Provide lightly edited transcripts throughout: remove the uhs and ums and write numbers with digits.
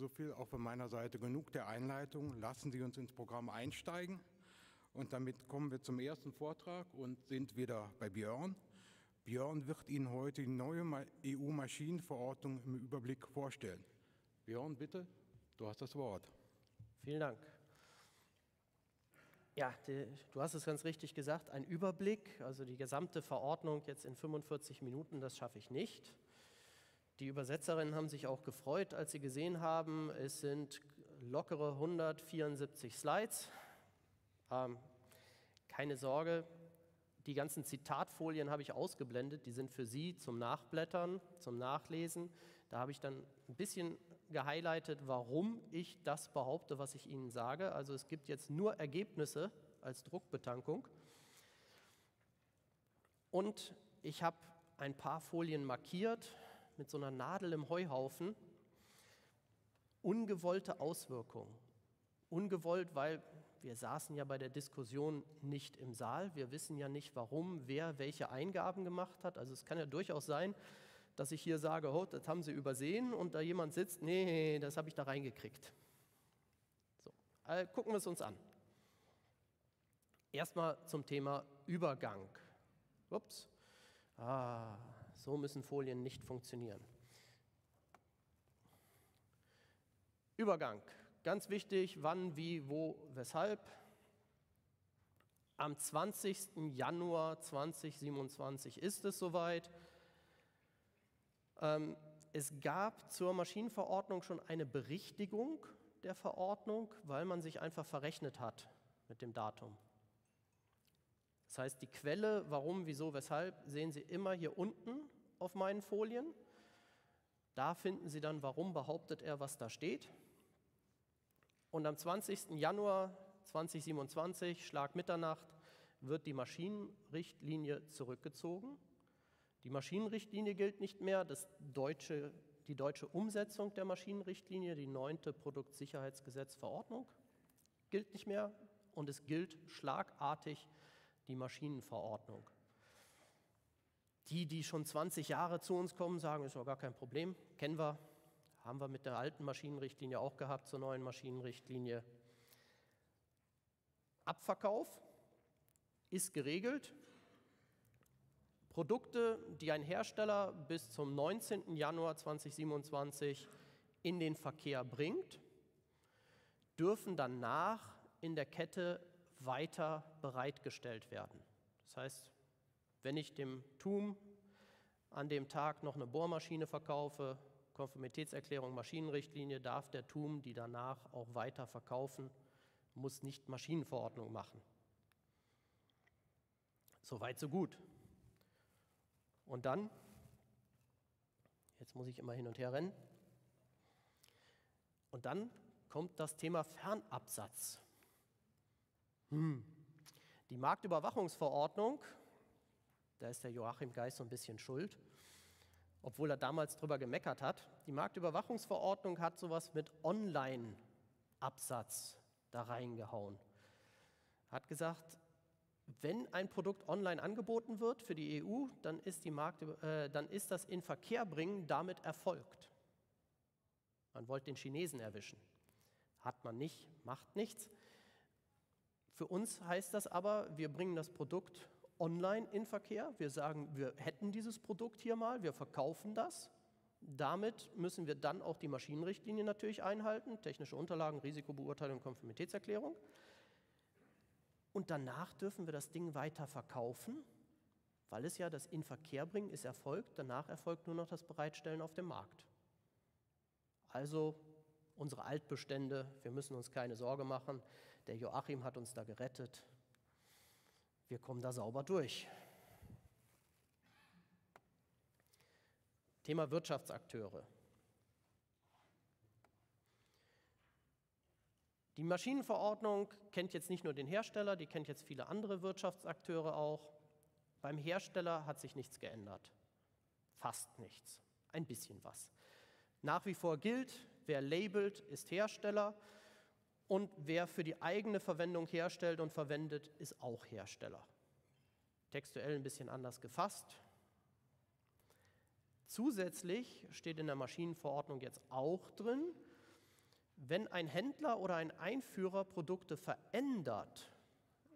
So viel auch von meiner Seite. Genug der Einleitung. Lassen Sie uns ins Programm einsteigen. Und damit kommen wir zum ersten Vortrag und sind wieder bei Björn. Björn wird Ihnen heute die neue EU-Maschinenverordnung im Überblick vorstellen. Björn, bitte, du hast das Wort. Vielen Dank. Ja, du hast es ganz richtig gesagt, ein Überblick, also die gesamte Verordnung jetzt in 45 Minuten, das schaffe ich nicht. Die Übersetzerinnen haben sich auch gefreut, als sie gesehen haben, es sind lockere 174 Slides. Keine Sorge, die ganzen Zitatfolien habe ich ausgeblendet, die sind für Sie zum Nachblättern, zum Nachlesen. Da habe ich dann ein bisschen gehighlightet, warum ich das behaupte, was ich Ihnen sage. Also es gibt jetzt nur Ergebnisse als Druckbetankung. Und ich habe ein paar Folien markiert mit so einer Nadel im Heuhaufen. Ungewollte Auswirkungen. Ungewollt, weil wir saßen ja bei der Diskussion nicht im Saal. Wir wissen ja nicht, warum, wer welche Eingaben gemacht hat. Also es kann ja durchaus sein, dass ich hier sage, oh, das haben Sie übersehen und da jemand sitzt, nee, das habe ich da reingekriegt. So, gucken wir es uns an. Erstmal zum Thema Übergang. Ups. So müssen Folien nicht funktionieren. Übergang. Ganz wichtig, wann, wie, wo, weshalb. Am 20. Januar 2027 ist es soweit. Es gab zur Maschinenverordnung schon eine Berichtigung der Verordnung, weil man sich einfach verrechnet hat mit dem Datum. Das heißt, die Quelle, warum, wieso, weshalb, sehen Sie immer hier unten auf meinen Folien. Da finden Sie dann, warum behauptet er, was da steht. Und am 20. Januar 2027, Schlag Mitternacht, wird die Maschinenrichtlinie zurückgezogen. Die Maschinenrichtlinie gilt nicht mehr, die deutsche Umsetzung der Maschinenrichtlinie, die 9. Produktsicherheitsgesetzverordnung, gilt nicht mehr und es gilt schlagartig die Maschinenverordnung. Die schon 20 Jahre zu uns kommen, sagen, ist doch gar kein Problem, kennen wir. Haben wir mit der alten Maschinenrichtlinie auch gehabt, zur neuen Maschinenrichtlinie. Abverkauf ist geregelt. Produkte, die ein Hersteller bis zum 19. Januar 2027 in den Verkehr bringt, dürfen danach in der Kette weiter bereitgestellt werden. Das heißt, wenn ich dem TUM an dem Tag noch eine Bohrmaschine verkaufe, Konformitätserklärung, Maschinenrichtlinie, darf der TUM die danach auch weiter verkaufen, muss nicht Maschinenverordnung machen. Soweit, so gut. Und dann, jetzt muss ich immer hin und her rennen, und dann kommt das Thema Fernabsatz. Die Marktüberwachungsverordnung, da ist der Joachim Geis so ein bisschen schuld, obwohl er damals drüber gemeckert hat. Die Marktüberwachungsverordnung hat sowas mit Online-Absatz da reingehauen. Hat gesagt, wenn ein Produkt online angeboten wird für die EU, dann ist das Inverkehrbringen damit erfolgt. Man wollte den Chinesen erwischen. Hat man nicht, macht nichts. Für uns heißt das aber, wir bringen das Produkt online in Verkehr. Wir sagen, wir hätten dieses Produkt hier mal, wir verkaufen das. Damit müssen wir dann auch die Maschinenrichtlinie natürlich einhalten, technische Unterlagen, Risikobeurteilung, Konformitätserklärung. Und danach dürfen wir das Ding weiter verkaufen, weil es ja das Inverkehrbringen ist erfolgt, danach erfolgt nur noch das Bereitstellen auf dem Markt. Also unsere Altbestände, wir müssen uns keine Sorge machen, der Joachim hat uns da gerettet. Wir kommen da sauber durch. Thema Wirtschaftsakteure. Die Maschinenverordnung kennt jetzt nicht nur den Hersteller, die kennt jetzt viele andere Wirtschaftsakteure auch. Beim Hersteller hat sich nichts geändert. Fast nichts. Ein bisschen was. Nach wie vor gilt, wer labelt, ist Hersteller. Und wer für die eigene Verwendung herstellt und verwendet, ist auch Hersteller. Textuell ein bisschen anders gefasst. Zusätzlich steht in der Maschinenverordnung jetzt auch drin, Wenn ein Händler oder ein Einführer Produkte verändert,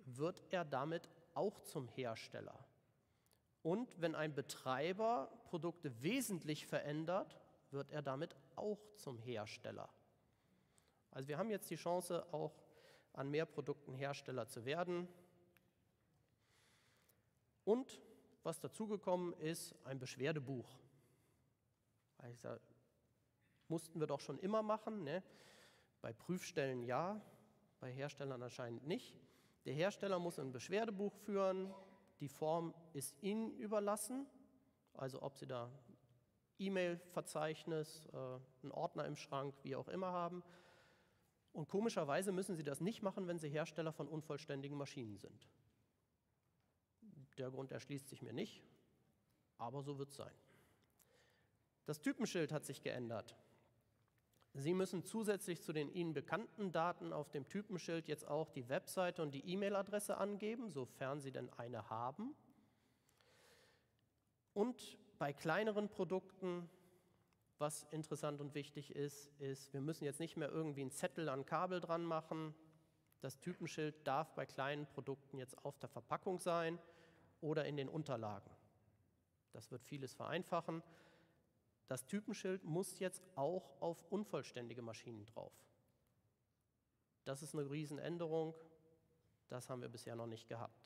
wird er damit auch zum Hersteller. Und wenn ein Betreiber Produkte wesentlich verändert, wird er damit auch zum Hersteller. Also wir haben jetzt die Chance, auch an mehr Produkten Hersteller zu werden. Und was dazugekommen ist, ein Beschwerdebuch. Also, mussten wir doch schon immer machen, ne? Bei Prüfstellen ja, bei Herstellern anscheinend nicht. Der Hersteller muss ein Beschwerdebuch führen, die Form ist Ihnen überlassen, also ob Sie da E-Mail-Verzeichnis, einen Ordner im Schrank, wie auch immer haben. Und komischerweise müssen Sie das nicht machen, wenn Sie Hersteller von unvollständigen Maschinen sind. Der Grund erschließt sich mir nicht, aber so wird es sein. Das Typenschild hat sich geändert. Sie müssen zusätzlich zu den Ihnen bekannten Daten auf dem Typenschild jetzt auch die Webseite und die E-Mail-Adresse angeben, sofern Sie denn eine haben. Und bei kleineren Produkten, was interessant und wichtig ist, wir müssen jetzt nicht mehr irgendwie einen Zettel an Kabel dran machen. Das Typenschild darf bei kleinen Produkten jetzt auf der Verpackung sein oder in den Unterlagen. Das wird vieles vereinfachen. Das Typenschild muss jetzt auch auf unvollständige Maschinen drauf. Das ist eine Riesenänderung, das haben wir bisher noch nicht gehabt.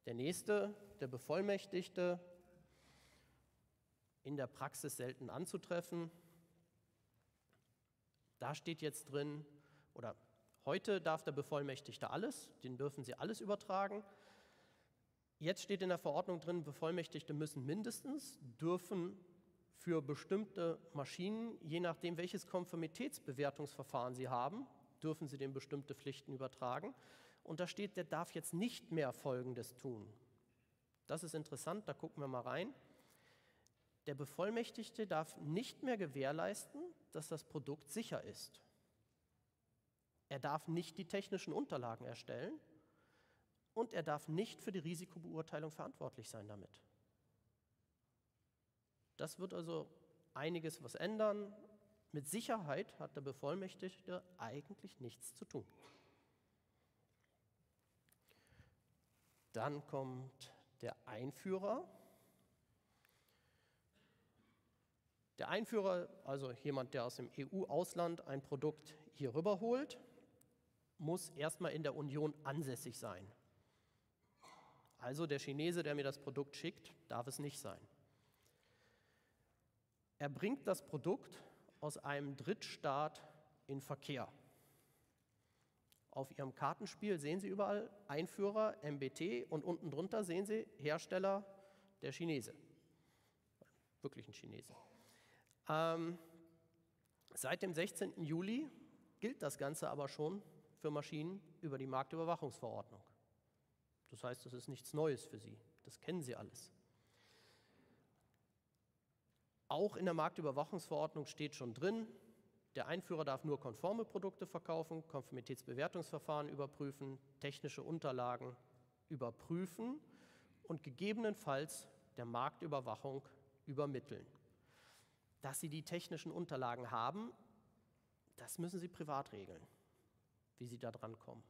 Der nächste, der Bevollmächtigte, in der Praxis selten anzutreffen. Da steht jetzt drin, oder heute darf der Bevollmächtigte alles, den dürfen Sie alles übertragen. Jetzt steht in der Verordnung drin, Bevollmächtigte müssen mindestens, dürfen für bestimmte Maschinen, je nachdem welches Konformitätsbewertungsverfahren sie haben, dürfen sie dem bestimmte Pflichten übertragen. Und da steht, der darf jetzt nicht mehr Folgendes tun. Das ist interessant, da gucken wir mal rein. Der Bevollmächtigte darf nicht mehr gewährleisten, dass das Produkt sicher ist. Er darf nicht die technischen Unterlagen erstellen. Und er darf nicht für die Risikobeurteilung verantwortlich sein damit. Das wird also einiges was ändern. Mit Sicherheit hat der Bevollmächtigte eigentlich nichts zu tun. Dann kommt der Einführer. Der Einführer, also jemand, der aus dem EU-Ausland ein Produkt hier rüberholt, muss erstmal in der Union ansässig sein. Also der Chinese, der mir das Produkt schickt, darf es nicht sein. Er bringt das Produkt aus einem Drittstaat in Verkehr. Auf Ihrem Kartenspiel sehen Sie überall Einführer, MBT und unten drunter sehen Sie Hersteller, der Chinese. Wirklich ein Chinese. Seit dem 16. Juli gilt das Ganze aber schon für Maschinen über die Marktüberwachungsverordnung. Das heißt, das ist nichts Neues für Sie. Das kennen Sie alles. Auch in der Marktüberwachungsverordnung steht schon drin, der Einführer darf nur konforme Produkte verkaufen, Konformitätsbewertungsverfahren überprüfen, technische Unterlagen überprüfen und gegebenenfalls der Marktüberwachung übermitteln. Dass Sie die technischen Unterlagen haben, das müssen Sie privat regeln, wie Sie da dran kommen.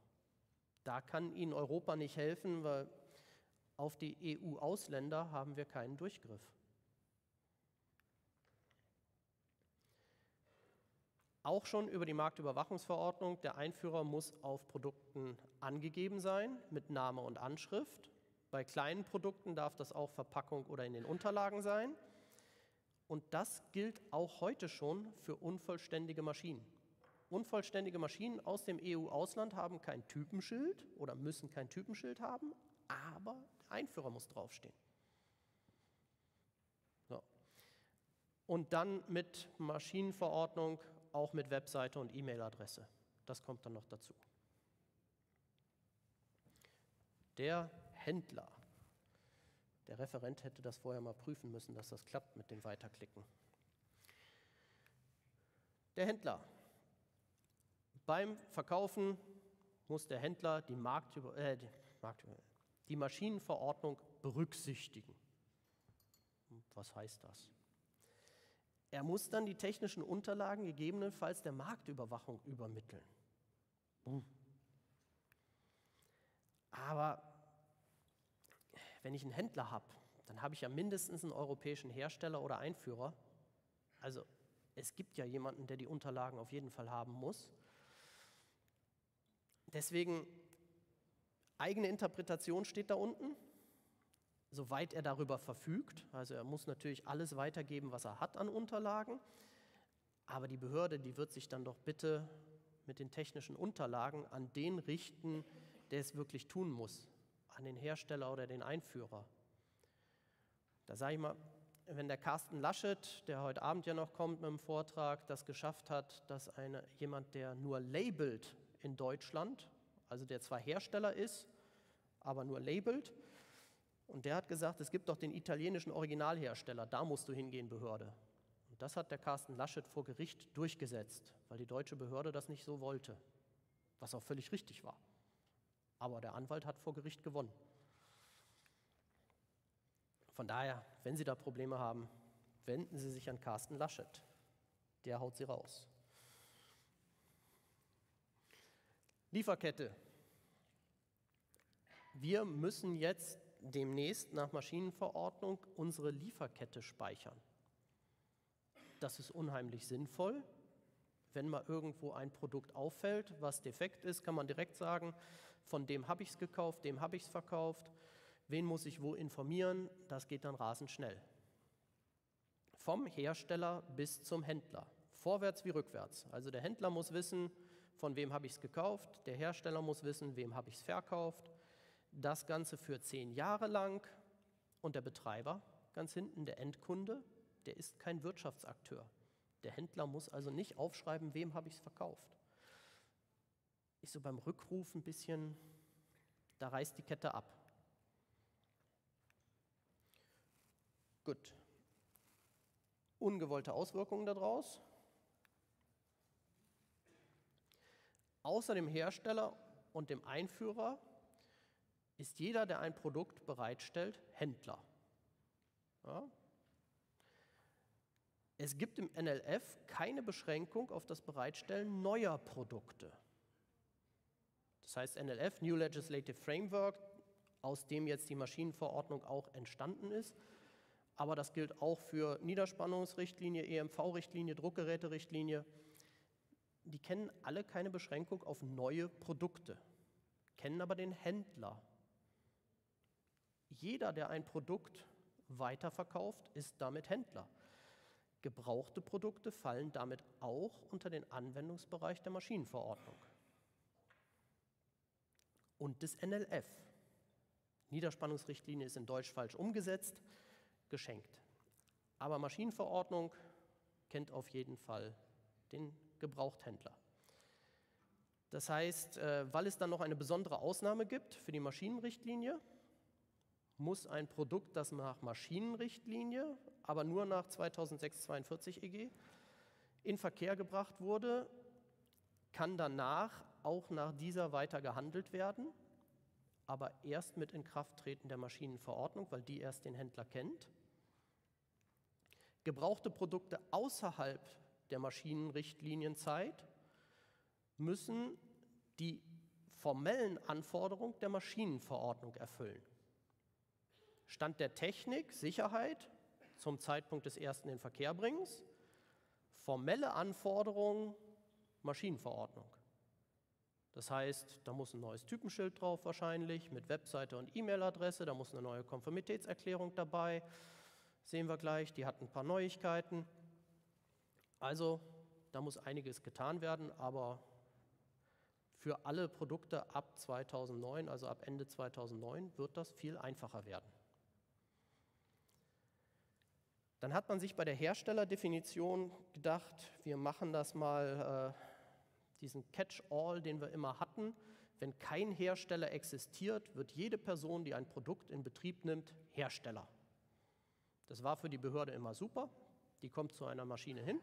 Da kann Ihnen Europa nicht helfen, weil auf die EU-Ausländer haben wir keinen Durchgriff. Auch schon über die Marktüberwachungsverordnung, der Einführer muss auf Produkten angegeben sein mit Name und Anschrift. Bei kleinen Produkten darf das auch Verpackung oder in den Unterlagen sein. Und das gilt auch heute schon für unvollständige Maschinen. Unvollständige Maschinen aus dem EU-Ausland haben kein Typenschild oder müssen kein Typenschild haben, aber der Einführer muss draufstehen. So. Und dann mit Maschinenverordnung auch mit Webseite und E-Mail-Adresse. Das kommt dann noch dazu. Der Händler. Der Referent hätte das vorher mal prüfen müssen, dass das klappt mit dem Weiterklicken. Der Händler. Beim Verkaufen muss der Händler die Maschinenverordnung berücksichtigen. Was heißt das? Er muss dann die technischen Unterlagen gegebenenfalls der Marktüberwachung übermitteln. Aber wenn ich einen Händler habe, dann habe ich ja mindestens einen europäischen Hersteller oder Einführer. Also es gibt ja jemanden, der die Unterlagen auf jeden Fall haben muss. Deswegen, eigene Interpretation steht da unten, soweit er darüber verfügt. Also er muss natürlich alles weitergeben, was er hat an Unterlagen. Aber die Behörde, die wird sich dann doch bitte mit den technischen Unterlagen an den richten, der es wirklich tun muss, an den Hersteller oder den Einführer. Da sage ich mal, wenn der Carsten Laschet, der heute Abend ja noch kommt mit dem Vortrag, das geschafft hat, dass jemand, der nur labelt in Deutschland, also der zwar Hersteller ist, aber nur labelt, und der hat gesagt, es gibt doch den italienischen Originalhersteller, da musst du hingehen, Behörde. Und das hat der Carsten Laschet vor Gericht durchgesetzt, weil die deutsche Behörde das nicht so wollte, was auch völlig richtig war. Aber der Anwalt hat vor Gericht gewonnen. Von daher, wenn Sie da Probleme haben, wenden Sie sich an Carsten Laschet. Der haut Sie raus. Lieferkette. Wir müssen jetzt demnächst nach Maschinenverordnung unsere Lieferkette speichern. Das ist unheimlich sinnvoll. Wenn mal irgendwo ein Produkt auffällt, was defekt ist, kann man direkt sagen, von dem habe ich es gekauft, dem habe ich es verkauft, wen muss ich wo informieren, das geht dann rasend schnell. Vom Hersteller bis zum Händler, vorwärts wie rückwärts. Also der Händler muss wissen, von wem habe ich es gekauft, der Hersteller muss wissen, wem habe ich es verkauft. Das Ganze für 10 Jahre lang und der Betreiber, ganz hinten der Endkunde, der ist kein Wirtschaftsakteur. Der Händler muss also nicht aufschreiben, wem habe ich es verkauft. Ist so beim Rückruf ein bisschen, da reißt die Kette ab. Gut. Ungewollte Auswirkungen daraus. Außer dem Hersteller und dem Einführer ist jeder, der ein Produkt bereitstellt, Händler. Ja? Es gibt im NLF keine Beschränkung auf das Bereitstellen neuer Produkte. Das heißt NLF, New Legislative Framework, aus dem jetzt die Maschinenverordnung auch entstanden ist. Aber das gilt auch für Niederspannungsrichtlinie, EMV-Richtlinie, Druckgeräterichtlinie. Die kennen alle keine Beschränkung auf neue Produkte, kennen aber den Händler. Jeder, der ein Produkt weiterverkauft, ist damit Händler. Gebrauchte Produkte fallen damit auch unter den Anwendungsbereich der Maschinenverordnung und des NLF. Niederspannungsrichtlinie ist in Deutsch falsch umgesetzt, geschenkt. Aber Maschinenverordnung kennt auf jeden Fall den Gebrauchthändler. Das heißt, weil es dann noch eine besondere Ausnahme gibt für die Maschinenrichtlinie, muss ein Produkt, das nach Maschinenrichtlinie, aber nur nach 2006/42 EG, in Verkehr gebracht wurde, kann danach auch nach dieser weiter gehandelt werden, aber erst mit Inkrafttreten der Maschinenverordnung, weil die erst den Händler kennt. Gebrauchte Produkte außerhalb der Maschinenrichtlinienzeit müssen die formellen Anforderungen der Maschinenverordnung erfüllen. Stand der Technik, Sicherheit zum Zeitpunkt des ersten Inverkehrbringens, formelle Anforderungen, Maschinenverordnung. Das heißt, da muss ein neues Typenschild drauf wahrscheinlich, mit Webseite und E-Mail-Adresse, da muss eine neue Konformitätserklärung dabei, sehen wir gleich, die hat ein paar Neuigkeiten. Also, da muss einiges getan werden, aber für alle Produkte ab 2009, also ab Ende 2009, wird das viel einfacher werden. Dann hat man sich bei der Herstellerdefinition gedacht, wir machen das mal, diesen Catch-all, den wir immer hatten. Wenn kein Hersteller existiert, wird jede Person, die ein Produkt in Betrieb nimmt, Hersteller. Das war für die Behörde immer super. Die kommt zu einer Maschine hin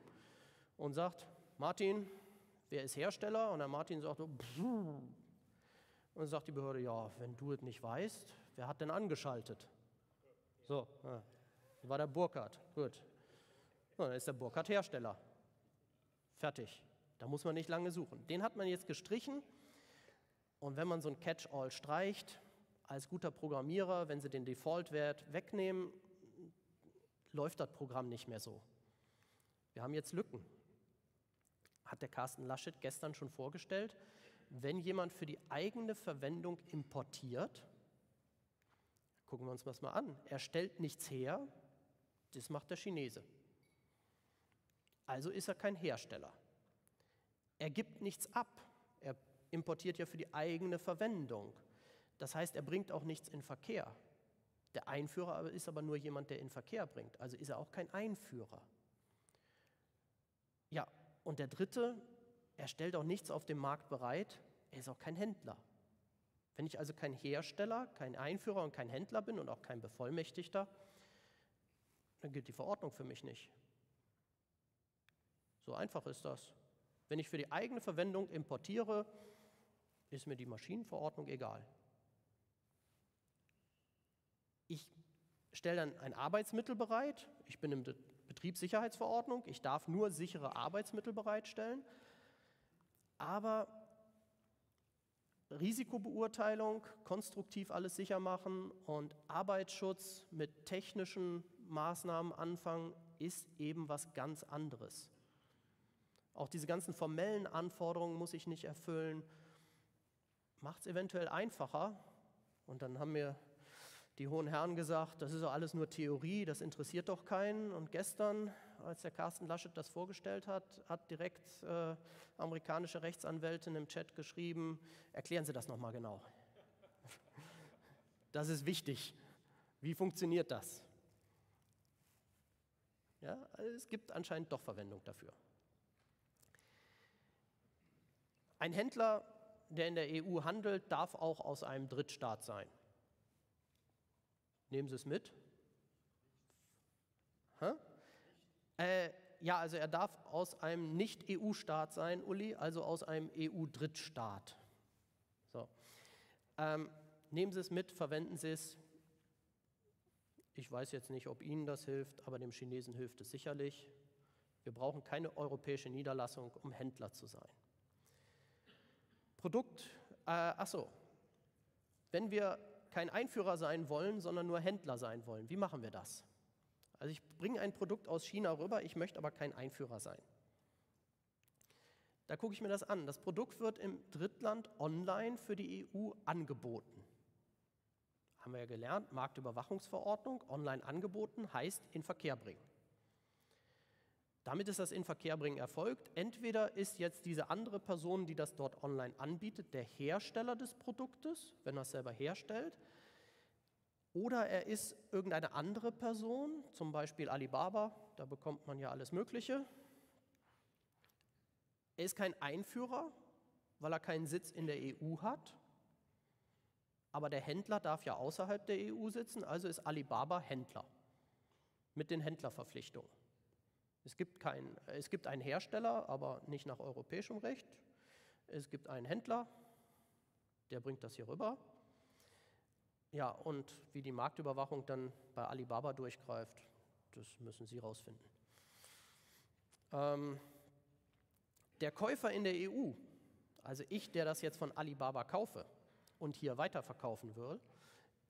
und sagt, Martin, wer ist Hersteller? Und der Martin sagt, und dann sagt die Behörde, ja, wenn du es nicht weißt, wer hat denn angeschaltet? So, war der Burkhardt, gut. So, dann ist der Burkhardt Hersteller. Fertig. Da muss man nicht lange suchen. Den hat man jetzt gestrichen. Und wenn man so ein Catch-all streicht, als guter Programmierer, wenn Sie den Default-Wert wegnehmen, läuft das Programm nicht mehr so. Wir haben jetzt Lücken. Hat der Carsten Laschet gestern schon vorgestellt, wenn jemand für die eigene Verwendung importiert, gucken wir uns das mal an, er stellt nichts her, das macht der Chinese. Also ist er kein Hersteller. Er gibt nichts ab, er importiert ja für die eigene Verwendung. Das heißt, er bringt auch nichts in Verkehr. Der Einführer ist aber nur jemand, der in Verkehr bringt, also ist er auch kein Einführer. Ja, und der dritte, er stellt auch nichts auf dem Markt bereit, er ist auch kein Händler. Wenn ich also kein Hersteller, kein Einführer und kein Händler bin und auch kein Bevollmächtigter, dann gilt die Verordnung für mich nicht. So einfach ist das. Wenn ich für die eigene Verwendung importiere, ist mir die Maschinenverordnung egal. Ich stelle dann ein Arbeitsmittel bereit, ich bin in der Betriebssicherheitsverordnung, ich darf nur sichere Arbeitsmittel bereitstellen, aber Risikobeurteilung, konstruktiv alles sicher machen und Arbeitsschutz mit technischen Maßnahmen anfangen, ist eben was ganz anderes. Auch diese ganzen formellen Anforderungen muss ich nicht erfüllen, macht es eventuell einfacher. Und dann haben mir die hohen Herren gesagt, das ist doch alles nur Theorie, das interessiert doch keinen. Und gestern, als der Carsten Laschet das vorgestellt hat, hat direkt amerikanische Rechtsanwältin im Chat geschrieben, erklären Sie das nochmal genau. Das ist wichtig. Wie funktioniert das? Ja, also es gibt anscheinend doch Verwendung dafür. Ein Händler, der in der EU handelt, darf auch aus einem Drittstaat sein. Nehmen Sie es mit? Ja, also er darf aus einem Nicht-EU-Staat sein, Uli, also aus einem EU-Drittstaat. So. Nehmen Sie es mit, verwenden Sie es. Ich weiß jetzt nicht, ob Ihnen das hilft, aber dem Chinesen hilft es sicherlich. Wir brauchen keine europäische Niederlassung, um Händler zu sein. Wenn wir kein Einführer sein wollen, sondern nur Händler sein wollen, wie machen wir das? Also ich bringe ein Produkt aus China rüber, ich möchte aber kein Einführer sein. Da gucke ich mir das an. Das Produkt wird im Drittland online für die EU angeboten. Haben wir ja gelernt, Marktüberwachungsverordnung, online angeboten heißt in Verkehr bringen. Damit ist das Inverkehrbringen erfolgt. Entweder ist jetzt diese andere Person, die das dort online anbietet, der Hersteller des Produktes, wenn er es selber herstellt, oder er ist irgendeine andere Person, zum Beispiel Alibaba, da bekommt man ja alles Mögliche. Er ist kein Einführer, weil er keinen Sitz in der EU hat, aber der Händler darf ja außerhalb der EU sitzen, also ist Alibaba Händler mit den Händlerverpflichtungen. Es gibt einen Hersteller, aber nicht nach europäischem Recht. Es gibt einen Händler, der bringt das hier rüber. Ja, und wie die Marktüberwachung dann bei Alibaba durchgreift, das müssen Sie rausfinden. Der Käufer in der EU, also ich, der das jetzt von Alibaba kaufe und hier weiterverkaufen will,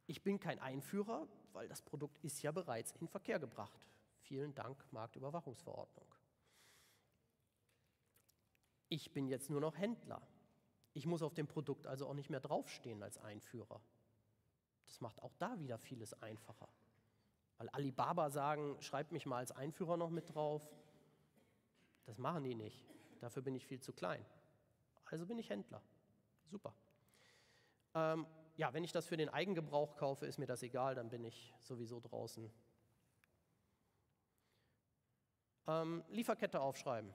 ich bin kein Einführer, weil das Produkt ist ja bereits in Verkehr gebracht. Vielen Dank, Marktüberwachungsverordnung. Ich bin jetzt nur noch Händler. Ich muss auf dem Produkt also auch nicht mehr draufstehen als Einführer. Das macht auch da wieder vieles einfacher. Weil Alibaba sagen, schreibt mich mal als Einführer noch mit drauf. Das machen die nicht. Dafür bin ich viel zu klein. Also bin ich Händler. Super. Ja, wenn ich das für den Eigengebrauch kaufe, ist mir das egal, dann bin ich sowieso draußen. Lieferkette aufschreiben.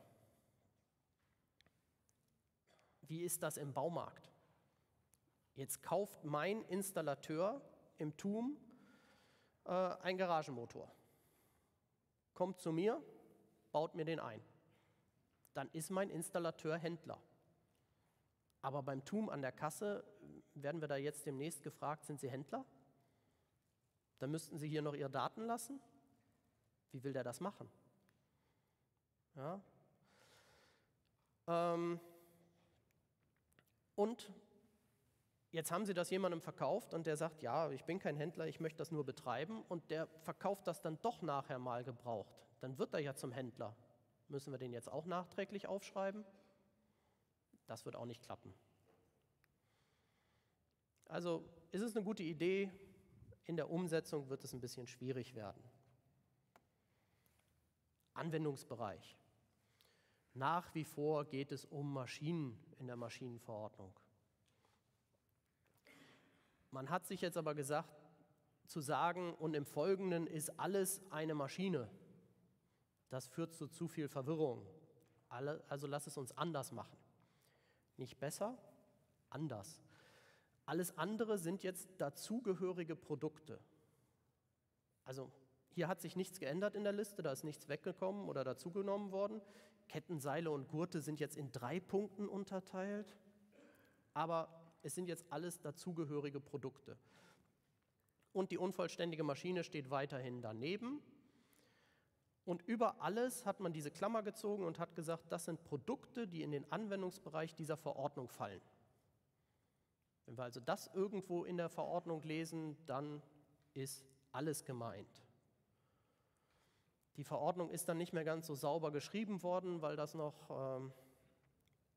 Wie ist das im Baumarkt? Jetzt kauft mein Installateur im TUM einen Garagenmotor. Kommt zu mir, baut mir den ein. Dann ist mein Installateur Händler. Aber beim TUM an der Kasse werden wir da jetzt demnächst gefragt, sind Sie Händler? Dann müssten Sie hier noch Ihre Daten lassen. Wie will der das machen? Ja? Und jetzt haben Sie das jemandem verkauft und der sagt, ja, ich bin kein Händler, ich möchte das nur betreiben, und der verkauft das dann doch nachher mal gebraucht. Dann wird er ja zum Händler. Müssen wir den jetzt auch nachträglich aufschreiben? Das wird auch nicht klappen. Also ist es eine gute Idee, in der Umsetzung wird es ein bisschen schwierig werden. Anwendungsbereich. Nach wie vor geht es um Maschinen in der Maschinenverordnung. Man hat sich jetzt aber gesagt, zu sagen, und im Folgenden ist alles eine Maschine, das führt zu viel Verwirrung. Also lass es uns anders machen. Nicht besser, anders. Alles andere sind jetzt dazugehörige Produkte. Also hier hat sich nichts geändert in der Liste, da ist nichts weggekommen oder dazugenommen worden. Ketten, Seile und Gurte sind jetzt in 3 Punkten unterteilt, aber es sind jetzt alles dazugehörige Produkte. Und die unvollständige Maschine steht weiterhin daneben. Und über alles hat man diese Klammer gezogen und hat gesagt, das sind Produkte, die in den Anwendungsbereich dieser Verordnung fallen. Wenn wir also das irgendwo in der Verordnung lesen, dann ist alles gemeint. Die Verordnung ist dann nicht mehr ganz so sauber geschrieben worden, weil das noch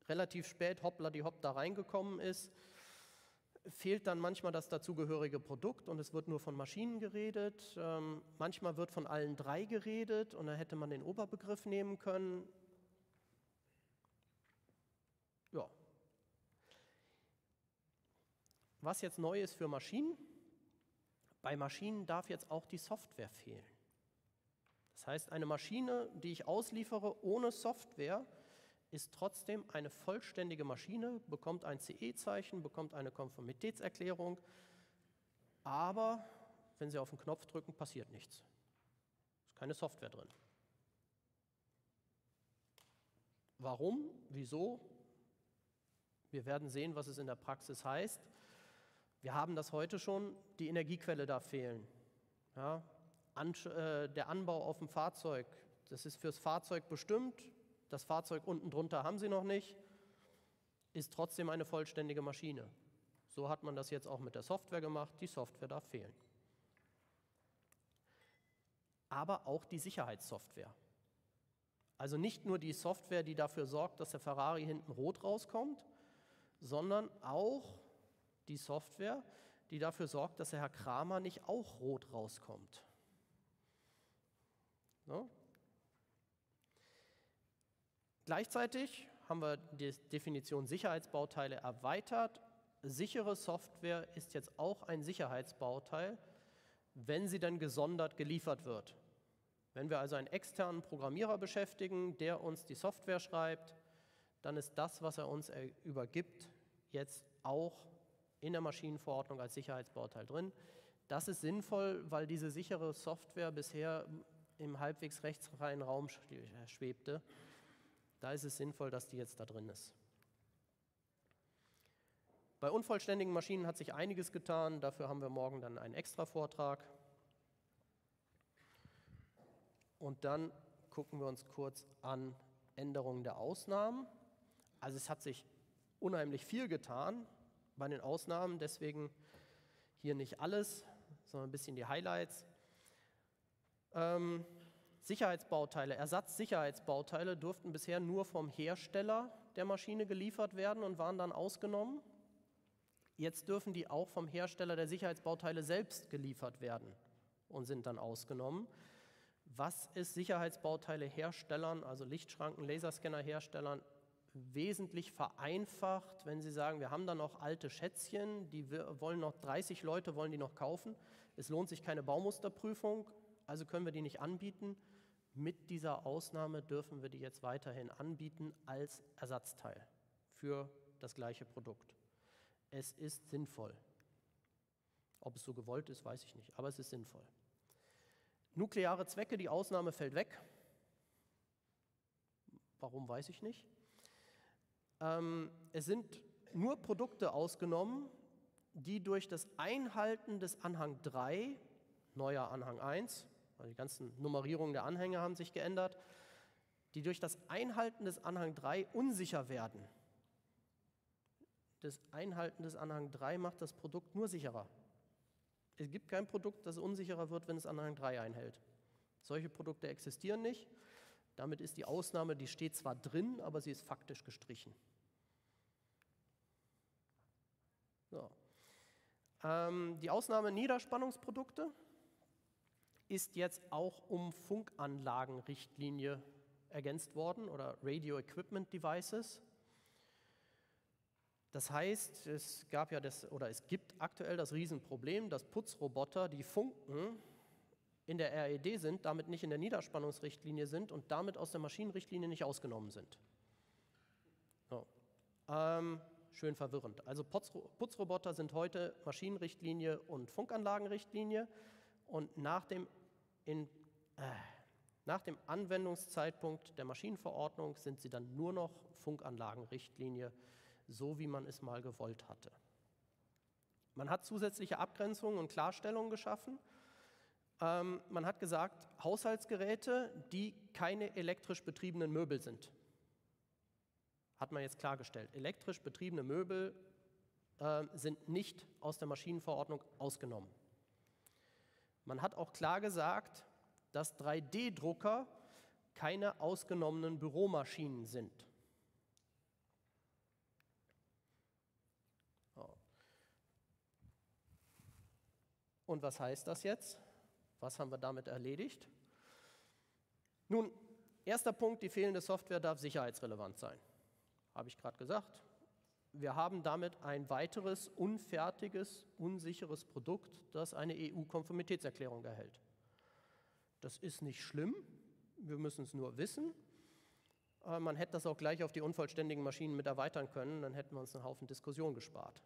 relativ spät hoppla die hopp da reingekommen ist. Fehlt dann manchmal das dazugehörige Produkt und es wird nur von Maschinen geredet. Manchmal wird von allen 3 geredet und da hätte man den Oberbegriff nehmen können. Ja. Was jetzt neu ist für Maschinen? Bei Maschinen darf jetzt auch die Software fehlen. Das heißt, eine Maschine, die ich ausliefere ohne Software, ist trotzdem eine vollständige Maschine, bekommt ein CE-Zeichen, bekommt eine Konformitätserklärung, aber wenn Sie auf den Knopf drücken, passiert nichts. Es ist keine Software drin. Warum? Wieso? Wir werden sehen, was es in der Praxis heißt. Wir haben das heute schon, die Energiequelle darf fehlen. Ja, der Anbau auf dem Fahrzeug, das ist fürs Fahrzeug bestimmt, das Fahrzeug unten drunter haben Sie noch nicht, ist trotzdem eine vollständige Maschine. So hat man das jetzt auch mit der Software gemacht, die Software darf fehlen. Aber auch die Sicherheitssoftware. Also nicht nur die Software, die dafür sorgt, dass der Ferrari hinten rot rauskommt, sondern auch die Software, die dafür sorgt, dass der Herr Kramer nicht auch rot rauskommt. So. Gleichzeitig haben wir die Definition Sicherheitsbauteile erweitert. Sichere Software ist jetzt auch ein Sicherheitsbauteil, wenn sie dann gesondert geliefert wird. Wenn wir also einen externen Programmierer beschäftigen, der uns die Software schreibt, dann ist das, was er uns übergibt, jetzt auch in der Maschinenverordnung als Sicherheitsbauteil drin. Das ist sinnvoll, weil diese sichere Software bisher im halbwegs rechtsfreien Raum schwebte. Da ist es sinnvoll, dass die jetzt da drin ist. Bei unvollständigen Maschinen hat sich einiges getan. Dafür haben wir morgen dann einen extra Vortrag. Und dann gucken wir uns kurz an Änderungen der Ausnahmen. Also es hat sich unheimlich viel getan bei den Ausnahmen, deswegen hier nicht alles, sondern ein bisschen die Highlights. Sicherheitsbauteile, Ersatzsicherheitsbauteile durften bisher nur vom Hersteller der Maschine geliefert werden und waren dann ausgenommen. Jetzt dürfen die auch vom Hersteller der Sicherheitsbauteile selbst geliefert werden und sind dann ausgenommen. Was ist Sicherheitsbauteile-Herstellern, also Lichtschranken, Laserscanner-Herstellern, wesentlich vereinfacht, wenn sie sagen, wir haben da noch alte Schätzchen, die wollen noch 30 Leute wollen die noch kaufen. Es lohnt sich keine Baumusterprüfung, also können wir die nicht anbieten. Mit dieser Ausnahme dürfen wir die jetzt weiterhin anbieten als Ersatzteil für das gleiche Produkt. Es ist sinnvoll. Ob es so gewollt ist, weiß ich nicht, aber es ist sinnvoll. Nukleare Zwecke, die Ausnahme fällt weg. Warum, weiß ich nicht. Es sind nur Produkte ausgenommen, die durch das Einhalten des Anhang 3, neuer Anhang 1, also die ganzen Nummerierungen der Anhänge haben sich geändert, die durch das Einhalten des Anhang 3 unsicher werden. Das Einhalten des Anhang 3 macht das Produkt nur sicherer. Es gibt kein Produkt, das unsicherer wird, wenn es Anhang 3 einhält. Solche Produkte existieren nicht. Damit ist die Ausnahme, die steht zwar drin, aber sie ist faktisch gestrichen. So. Die Ausnahme Niederspannungsprodukte ist jetzt auch um Funkanlagenrichtlinie ergänzt worden oder Radio Equipment Devices. Das heißt, es gibt aktuell das Riesenproblem, dass Putzroboter, die funken, in der RED sind, damit nicht in der Niederspannungsrichtlinie sind und damit aus der Maschinenrichtlinie nicht ausgenommen sind. So. Schön verwirrend. Also Putzroboter sind heute Maschinenrichtlinie und Funkanlagenrichtlinie und nach dem Anwendungszeitpunkt der Maschinenverordnung sind sie dann nur noch Funkanlagenrichtlinie, so wie man es mal gewollt hatte. Man hat zusätzliche Abgrenzungen und Klarstellungen geschaffen. Man hat gesagt, Haushaltsgeräte, die keine elektrisch betriebenen Möbel sind. Hat man jetzt klargestellt. Elektrisch betriebene Möbel sind nicht aus der Maschinenverordnung ausgenommen. Man hat auch klar gesagt, dass 3D-Drucker keine ausgenommenen Büromaschinen sind. Und was heißt das jetzt? Was haben wir damit erledigt? Nun, erster Punkt, die fehlende Software darf sicherheitsrelevant sein. Habe ich gerade gesagt. Wir haben damit ein weiteres unfertiges, unsicheres Produkt, das eine EU-Konformitätserklärung erhält. Das ist nicht schlimm, wir müssen es nur wissen. Man hätte das auch gleich auf die unvollständigen Maschinen mit erweitern können, dann hätten wir uns einen Haufen Diskussion gespart.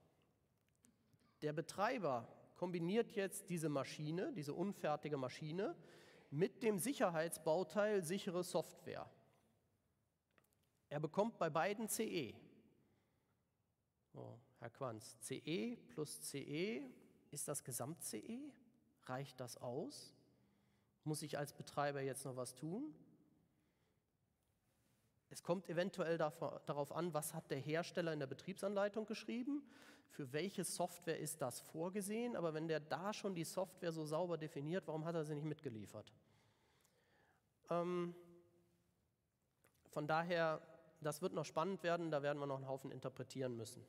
Der Betreiber kombiniert jetzt diese Maschine, diese unfertige Maschine, mit dem Sicherheitsbauteil sichere Software. Er bekommt bei beiden CE. So, Herr Quanz, CE plus CE, ist das Gesamt-CE? Reicht das aus? Muss ich als Betreiber jetzt noch was tun? Es kommt eventuell darauf an, was hat der Hersteller in der Betriebsanleitung geschrieben, für welche Software ist das vorgesehen, aber wenn der da schon die Software so sauber definiert, warum hat er sie nicht mitgeliefert? Von daher, das wird noch spannend werden, da werden wir noch einen Haufen interpretieren müssen.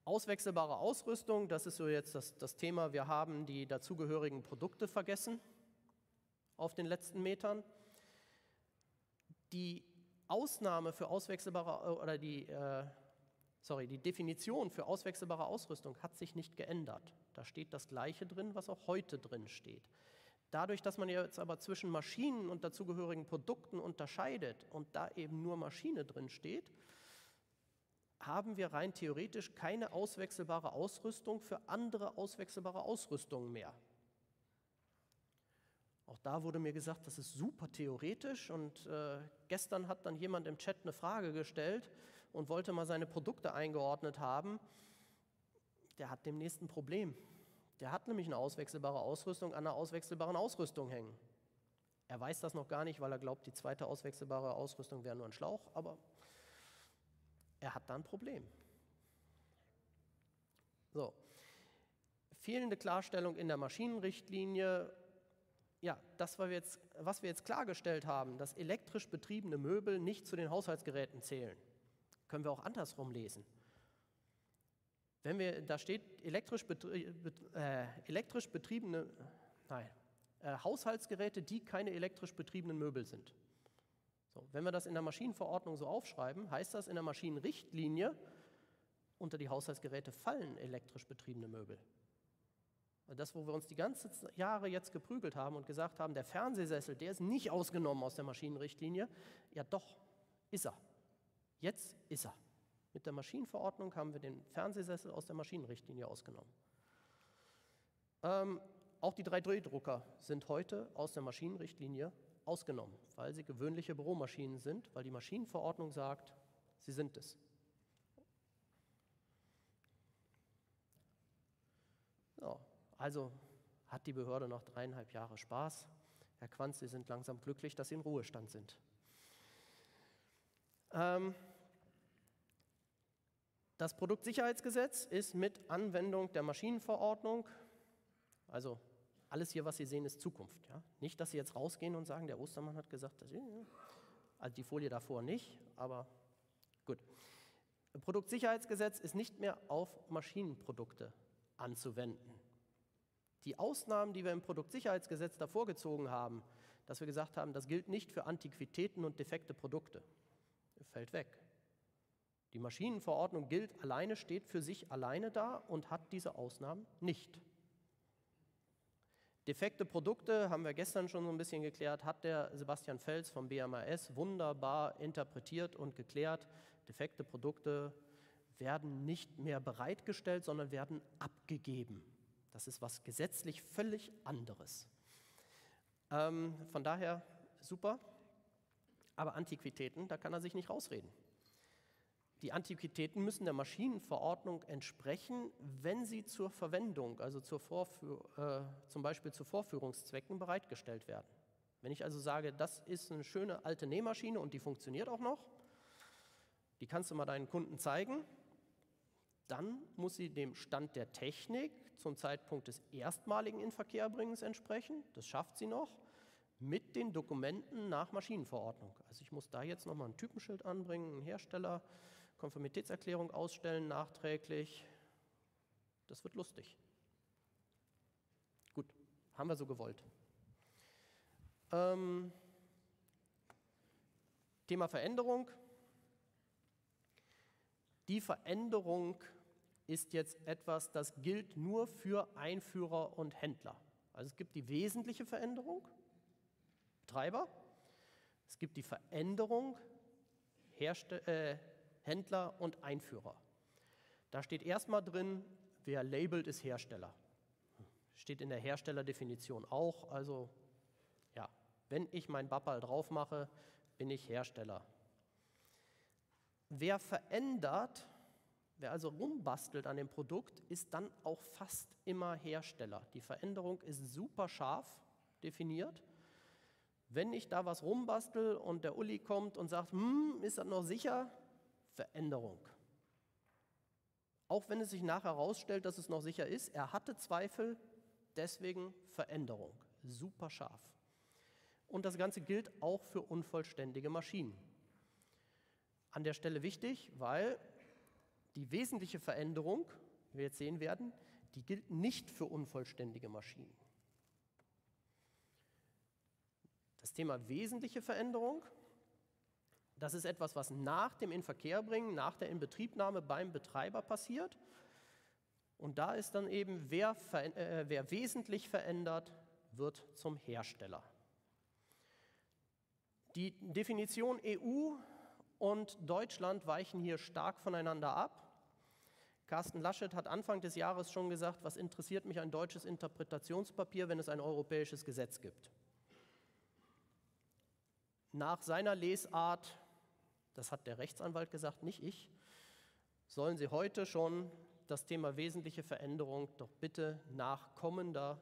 Auswechselbare Ausrüstung, das ist so jetzt das Thema, wir haben die dazugehörigen Produkte vergessen auf den letzten Metern. Die Ausnahme für auswechselbare oder die Definition für auswechselbare Ausrüstung hat sich nicht geändert. Da steht das Gleiche drin, was auch heute drin steht. Dadurch, dass man jetzt aber zwischen Maschinen und dazugehörigen Produkten unterscheidet und da eben nur Maschine drin steht, haben wir rein theoretisch keine auswechselbare Ausrüstung für andere auswechselbare Ausrüstungen mehr. Auch da wurde mir gesagt, das ist super theoretisch und gestern hat dann jemand im Chat eine Frage gestellt und wollte mal seine Produkte eingeordnet haben. Der hat demnächst ein Problem. Der hat nämlich eine auswechselbare Ausrüstung an einer auswechselbaren Ausrüstung hängen. Er weiß das noch gar nicht, weil er glaubt, die zweite auswechselbare Ausrüstung wäre nur ein Schlauch, aber er hat da ein Problem. So. Fehlende Klarstellung in der Maschinenrichtlinie. Ja, das, was wir jetzt klargestellt haben, dass elektrisch betriebene Möbel nicht zu den Haushaltsgeräten zählen, können wir auch andersrum lesen. Da steht Haushaltsgeräte, die keine elektrisch betriebenen Möbel sind. So, wenn wir das in der Maschinenverordnung so aufschreiben, heißt das in der Maschinenrichtlinie, unter die Haushaltsgeräte fallen elektrisch betriebene Möbel. Das, wo wir uns die ganzen Jahre jetzt geprügelt haben und gesagt haben, der Fernsehsessel, der ist nicht ausgenommen aus der Maschinenrichtlinie, ja doch, ist er. Jetzt ist er. Mit der Maschinenverordnung haben wir den Fernsehsessel aus der Maschinenrichtlinie ausgenommen. Auch die 3D-Drucker sind heute aus der Maschinenrichtlinie ausgenommen, weil sie gewöhnliche Büromaschinen sind, weil die Maschinenverordnung sagt, sie sind es. So, also hat die Behörde noch 3,5 Jahre Spaß. Herr Quanz, Sie sind langsam glücklich, dass Sie in Ruhestand sind. Das Produktsicherheitsgesetz ist mit Anwendung der Maschinenverordnung, also alles hier, was Sie sehen, ist Zukunft. Ja? Nicht, dass Sie jetzt rausgehen und sagen, der Ostermann hat gesagt, dass also die Folie davor nicht, aber gut. Das Produktsicherheitsgesetz ist nicht mehr auf Maschinenprodukte anzuwenden. Die Ausnahmen, die wir im Produktsicherheitsgesetz davor gezogen haben, dass wir gesagt haben, das gilt nicht für Antiquitäten und defekte Produkte, fällt weg. Die Maschinenverordnung gilt alleine, steht für sich alleine da und hat diese Ausnahmen nicht. Defekte Produkte, haben wir gestern schon so ein bisschen geklärt, hat der Sebastian Fels vom BMAS wunderbar interpretiert und geklärt. Defekte Produkte werden nicht mehr bereitgestellt, sondern werden abgegeben. Das ist was gesetzlich völlig anderes. Von daher super, aber Antiquitäten, da kann er sich nicht rausreden. Die Antiquitäten müssen der Maschinenverordnung entsprechen, wenn sie zur Verwendung, also zum Beispiel zu Vorführungszwecken bereitgestellt werden. Wenn ich also sage, das ist eine schöne alte Nähmaschine und die funktioniert auch noch, die kannst du mal deinen Kunden zeigen, dann muss sie dem Stand der Technik zum Zeitpunkt des erstmaligen Inverkehrbringens entsprechen, das schafft sie noch, mit den Dokumenten nach Maschinenverordnung. Also ich muss da jetzt nochmal ein Typenschild anbringen, einen Hersteller, Konformitätserklärung ausstellen, nachträglich. Das wird lustig. Gut, haben wir so gewollt. Thema Veränderung. Die Veränderung ist jetzt etwas, das gilt nur für Einführer und Händler. Also es gibt die wesentliche Veränderung, Betreiber. Es gibt die Veränderung, Händler und Einführer. Da steht erstmal drin, wer labelt, ist Hersteller. Steht in der Herstellerdefinition auch. Also ja, wenn ich mein Bappal drauf mache, bin ich Hersteller. Wer verändert, wer also rumbastelt an dem Produkt, ist dann auch fast immer Hersteller. Die Veränderung ist super scharf definiert. Wenn ich da was rumbastel und der Uli kommt und sagt, ist das noch sicher? Veränderung. Auch wenn es sich nachher herausstellt, dass es noch sicher ist, er hatte Zweifel, deswegen Veränderung. Super scharf. Und das Ganze gilt auch für unvollständige Maschinen. An der Stelle wichtig, weil die wesentliche Veränderung, wie wir jetzt sehen werden, die gilt nicht für unvollständige Maschinen. Das Thema wesentliche Veränderung, das ist etwas, was nach dem Inverkehrbringen, nach der Inbetriebnahme beim Betreiber passiert. Und da ist dann eben, wer wesentlich verändert, wird zum Hersteller. Die Definition EU und Deutschland weichen hier stark voneinander ab. Carsten Laschet hat Anfang des Jahres schon gesagt, was interessiert mich ein deutsches Interpretationspapier, wenn es ein europäisches Gesetz gibt. Nach seiner Lesart, das hat der Rechtsanwalt gesagt, nicht ich, sollen Sie heute schon das Thema wesentliche Veränderung doch bitte nach kommender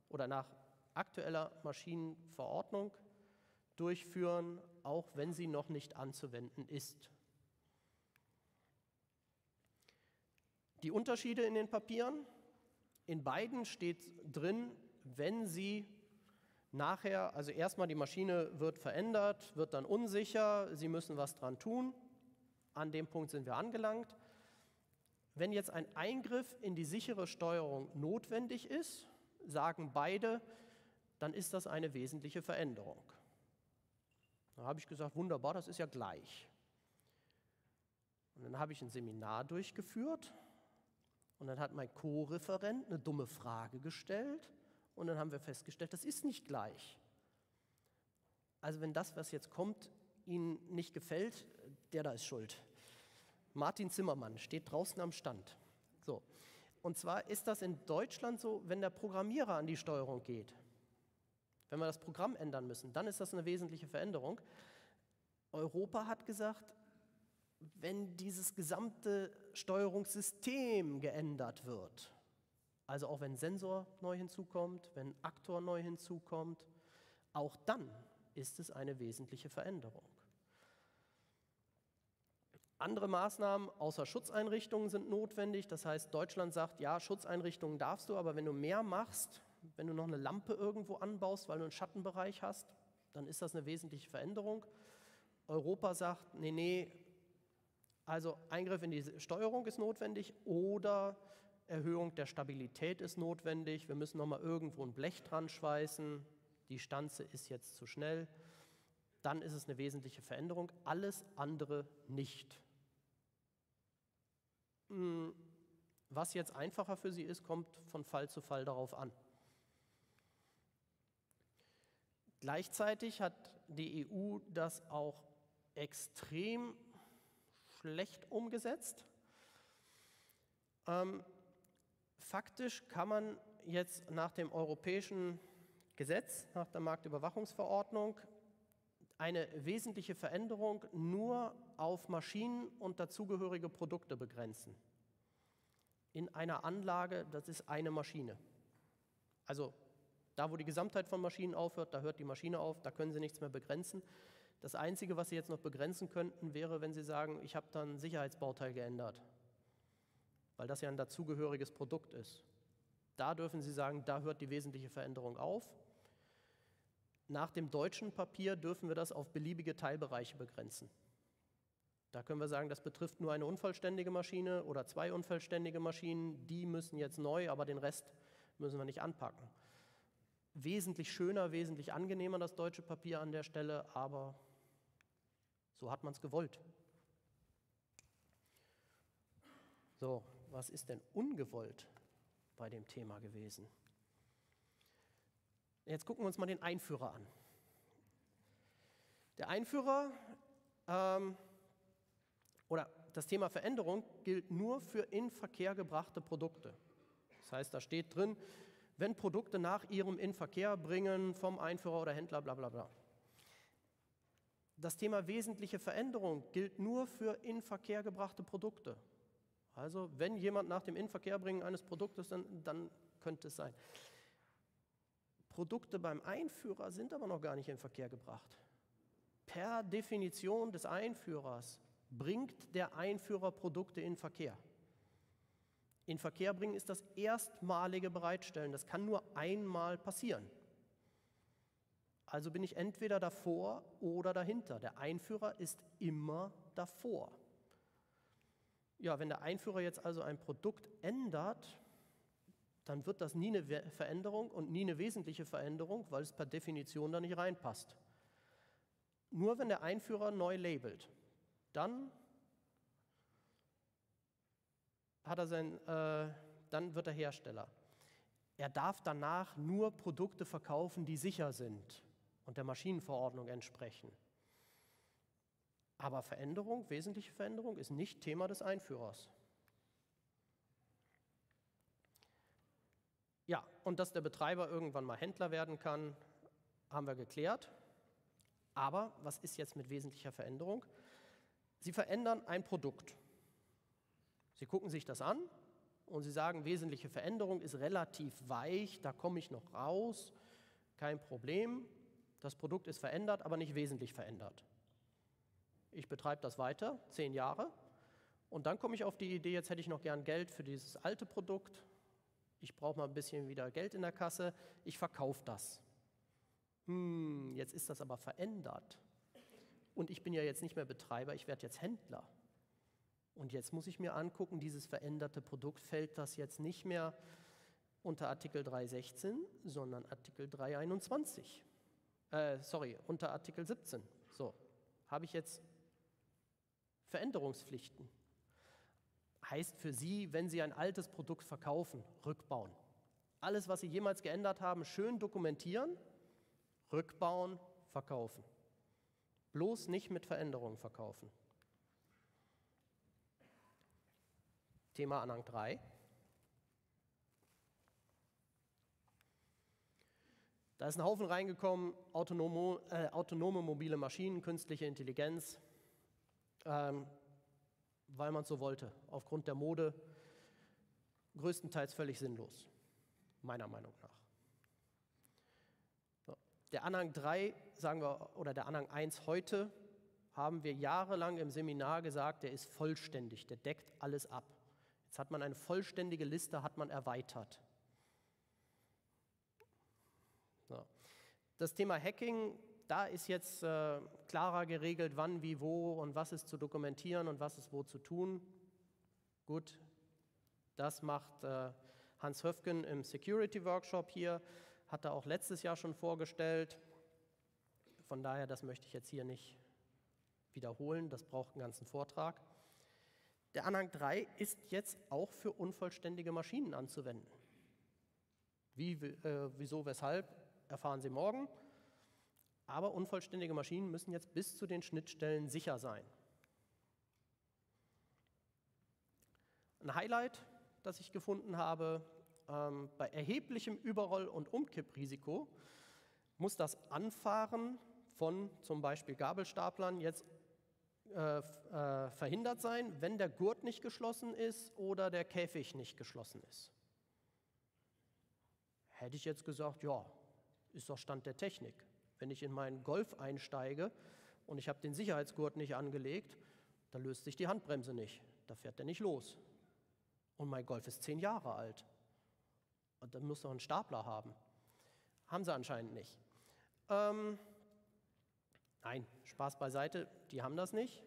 oder nach aktueller Maschinenverordnung durchführen, auch wenn sie noch nicht anzuwenden ist. Die Unterschiede in den Papieren, in beiden steht drin, wenn Sie nachher, also erstmal die Maschine wird verändert, wird dann unsicher, Sie müssen was dran tun, an dem Punkt sind wir angelangt. Wenn jetzt ein Eingriff in die sichere Steuerung notwendig ist, sagen beide, dann ist das eine wesentliche Veränderung. Da habe ich gesagt, wunderbar, das ist ja gleich. Und dann habe ich ein Seminar durchgeführt und dann hat mein Co-Referent eine dumme Frage gestellt und dann haben wir festgestellt, das ist nicht gleich. Also wenn das, was jetzt kommt, Ihnen nicht gefällt, der da ist schuld. Martin Zimmermann steht draußen am Stand. So. Und zwar ist das in Deutschland so, wenn der Programmierer an die Steuerung geht, wenn wir das Programm ändern müssen, dann ist das eine wesentliche Veränderung. Europa hat gesagt, wenn dieses gesamte Steuerungssystem geändert wird, also auch wenn Sensor neu hinzukommt, wenn Aktor neu hinzukommt, Auch dann ist es eine wesentliche Veränderung. Andere Maßnahmen außer Schutzeinrichtungen sind notwendig. Das heißt, Deutschland sagt, ja, Schutzeinrichtungen darfst du, aber wenn du mehr machst, wenn du noch eine Lampe irgendwo anbaust, weil du einen Schattenbereich hast, dann ist das eine wesentliche Veränderung. Europa sagt, nee, also Eingriff in die Steuerung ist notwendig oder Erhöhung der Stabilität ist notwendig. Wir müssen nochmal irgendwo ein Blech dran schweißen. Die Stanze ist jetzt zu schnell. Dann ist es eine wesentliche Veränderung. Alles andere nicht. Was jetzt einfacher für Sie ist, kommt von Fall zu Fall darauf an. Gleichzeitig hat die EU das auch extrem schlecht umgesetzt. Faktisch kann man jetzt nach dem europäischen Gesetz, nach der Marktüberwachungsverordnung, eine wesentliche Veränderung nur auf Maschinen und dazugehörige Produkte begrenzen. In einer Anlage, das ist eine Maschine. Also da, wo die Gesamtheit von Maschinen aufhört, da hört die Maschine auf, da können Sie nichts mehr begrenzen. Das Einzige, was Sie jetzt noch begrenzen könnten, wäre, wenn Sie sagen, ich habe dann ein Sicherheitsbauteil geändert, weil das ja ein dazugehöriges Produkt ist. Da dürfen Sie sagen, da hört die wesentliche Veränderung auf. Nach dem deutschen Papier dürfen wir das auf beliebige Teilbereiche begrenzen. Da können wir sagen, das betrifft nur eine unvollständige Maschine oder 2 unvollständige Maschinen, die müssen jetzt neu, aber den Rest müssen wir nicht anpacken. Wesentlich schöner, wesentlich angenehmer das deutsche Papier an der Stelle, aber so hat man es gewollt. So, was ist denn ungewollt bei dem Thema gewesen? Jetzt gucken wir uns mal den Einführer an. Der Einführer oder das Thema Veränderung gilt nur für in Verkehr gebrachte Produkte. Das heißt, da steht drin, wenn Produkte nach ihrem Inverkehr bringen vom Einführer oder Händler, bla bla bla. Das Thema wesentliche Veränderung gilt nur für in Verkehr gebrachte Produkte. Also wenn jemand nach dem Inverkehrbringen eines Produktes, dann könnte es sein. Produkte beim Einführer sind aber noch gar nicht in Verkehr gebracht. Per Definition des Einführers bringt der Einführer Produkte in Verkehr. In Verkehr bringen ist das erstmalige Bereitstellen. Das kann nur einmal passieren. Also bin ich entweder davor oder dahinter. Der Einführer ist immer davor. Ja, wenn der Einführer jetzt also ein Produkt ändert, dann wird das nie eine Veränderung und nie eine wesentliche Veränderung, weil es per Definition da nicht reinpasst. Nur wenn der Einführer neu labelt, dann dann wird er Hersteller. Er darf danach nur Produkte verkaufen, die sicher sind und der Maschinenverordnung entsprechen. Aber Veränderung, wesentliche Veränderung, ist nicht Thema des Einführers. Ja, und dass der Betreiber irgendwann mal Händler werden kann, haben wir geklärt. Aber was ist jetzt mit wesentlicher Veränderung? Sie verändern ein Produkt. Sie gucken sich das an und Sie sagen, wesentliche Veränderung ist relativ weich, da komme ich noch raus, kein Problem. Das Produkt ist verändert, aber nicht wesentlich verändert. Ich betreibe das weiter, 10 Jahre, und dann komme ich auf die Idee, jetzt hätte ich noch gern Geld für dieses alte Produkt. Ich brauche mal ein bisschen wieder Geld in der Kasse, ich verkaufe das. Jetzt ist das aber verändert. Und ich bin ja jetzt nicht mehr Betreiber, ich werde jetzt Händler. Und jetzt muss ich mir angucken, dieses veränderte Produkt, fällt das jetzt nicht mehr unter Artikel 316, sondern Artikel 321. Unter Artikel 17. So, habe ich jetzt Veränderungspflichten. Heißt für Sie, wenn Sie ein altes Produkt verkaufen, rückbauen. Alles, was Sie jemals geändert haben, schön dokumentieren, rückbauen, verkaufen. Bloß nicht mit Veränderungen verkaufen. Thema Anhang 3. Da ist ein Haufen reingekommen, autonome mobile Maschinen, künstliche Intelligenz, weil man es so wollte, aufgrund der Mode, größtenteils völlig sinnlos, meiner Meinung nach. So. Der Anhang 3, sagen wir, oder der Anhang 1 heute, haben wir jahrelang im Seminar gesagt, der ist vollständig, der deckt alles ab. Jetzt hat man eine vollständige Liste, hat man erweitert. So. Das Thema Hacking, da ist jetzt klarer geregelt, wann, wie, wo und was ist zu dokumentieren und was ist wo zu tun. Gut, das macht Hans Höfgen im Security Workshop hier, hat er auch letztes Jahr schon vorgestellt. Von daher, das möchte ich jetzt hier nicht wiederholen, das braucht einen ganzen Vortrag. Der Anhang 3 ist jetzt auch für unvollständige Maschinen anzuwenden. Wie, wieso, weshalb, erfahren Sie morgen. Aber unvollständige Maschinen müssen jetzt bis zu den Schnittstellen sicher sein. Ein Highlight, das ich gefunden habe, bei erheblichem Überroll- und Umkipprisiko muss das Anfahren von zum Beispiel Gabelstaplern jetzt verhindert sein, wenn der Gurt nicht geschlossen ist oder der Käfig nicht geschlossen ist. Hätte ich jetzt gesagt, ja, ist doch Stand der Technik. Wenn ich in meinen Golf einsteige und ich habe den Sicherheitsgurt nicht angelegt, dann löst sich die Handbremse nicht, da fährt der nicht los. Und mein Golf ist 10 Jahre alt. Und dann muss doch einen Stapler haben. Haben sie anscheinend nicht. Nein, Spaß beiseite, die haben das nicht.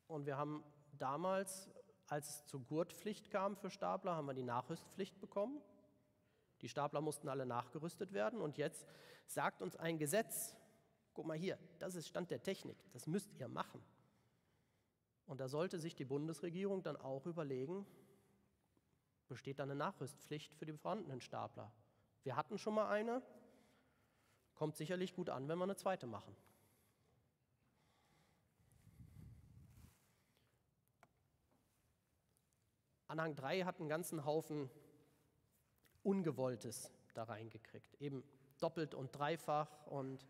Und wir haben damals, als es zur Gurtpflicht kam für Stapler, haben wir die Nachrüstpflicht bekommen. Die Stapler mussten alle nachgerüstet werden. Und jetzt sagt uns ein Gesetz, guck mal hier, das ist Stand der Technik, das müsst ihr machen. Und da sollte sich die Bundesregierung dann auch überlegen, besteht da eine Nachrüstpflicht für die vorhandenen Stapler? Wir hatten schon mal eine, kommt sicherlich gut an, wenn wir eine zweite machen. Anhang 3 hat einen ganzen Haufen Ungewolltes da reingekriegt. Eben doppelt und dreifach und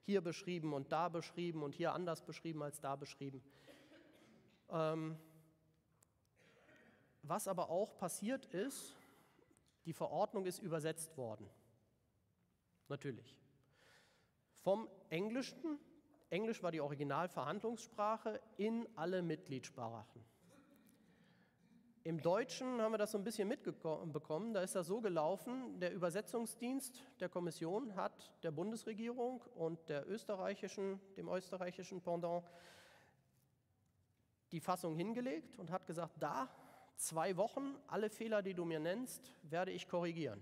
hier beschrieben und da beschrieben und hier anders beschrieben als da beschrieben. Was aber auch passiert ist, die Verordnung ist übersetzt worden. Natürlich. Vom Englischen, Englisch war die Originalverhandlungssprache, in alle Mitgliedssprachen. Im Deutschen haben wir das so ein bisschen mitbekommen, da ist das so gelaufen, der Übersetzungsdienst der Kommission hat der Bundesregierung und dem österreichischen Pendant die Fassung hingelegt und hat gesagt, da 2 Wochen, alle Fehler, die du mir nennst, werde ich korrigieren.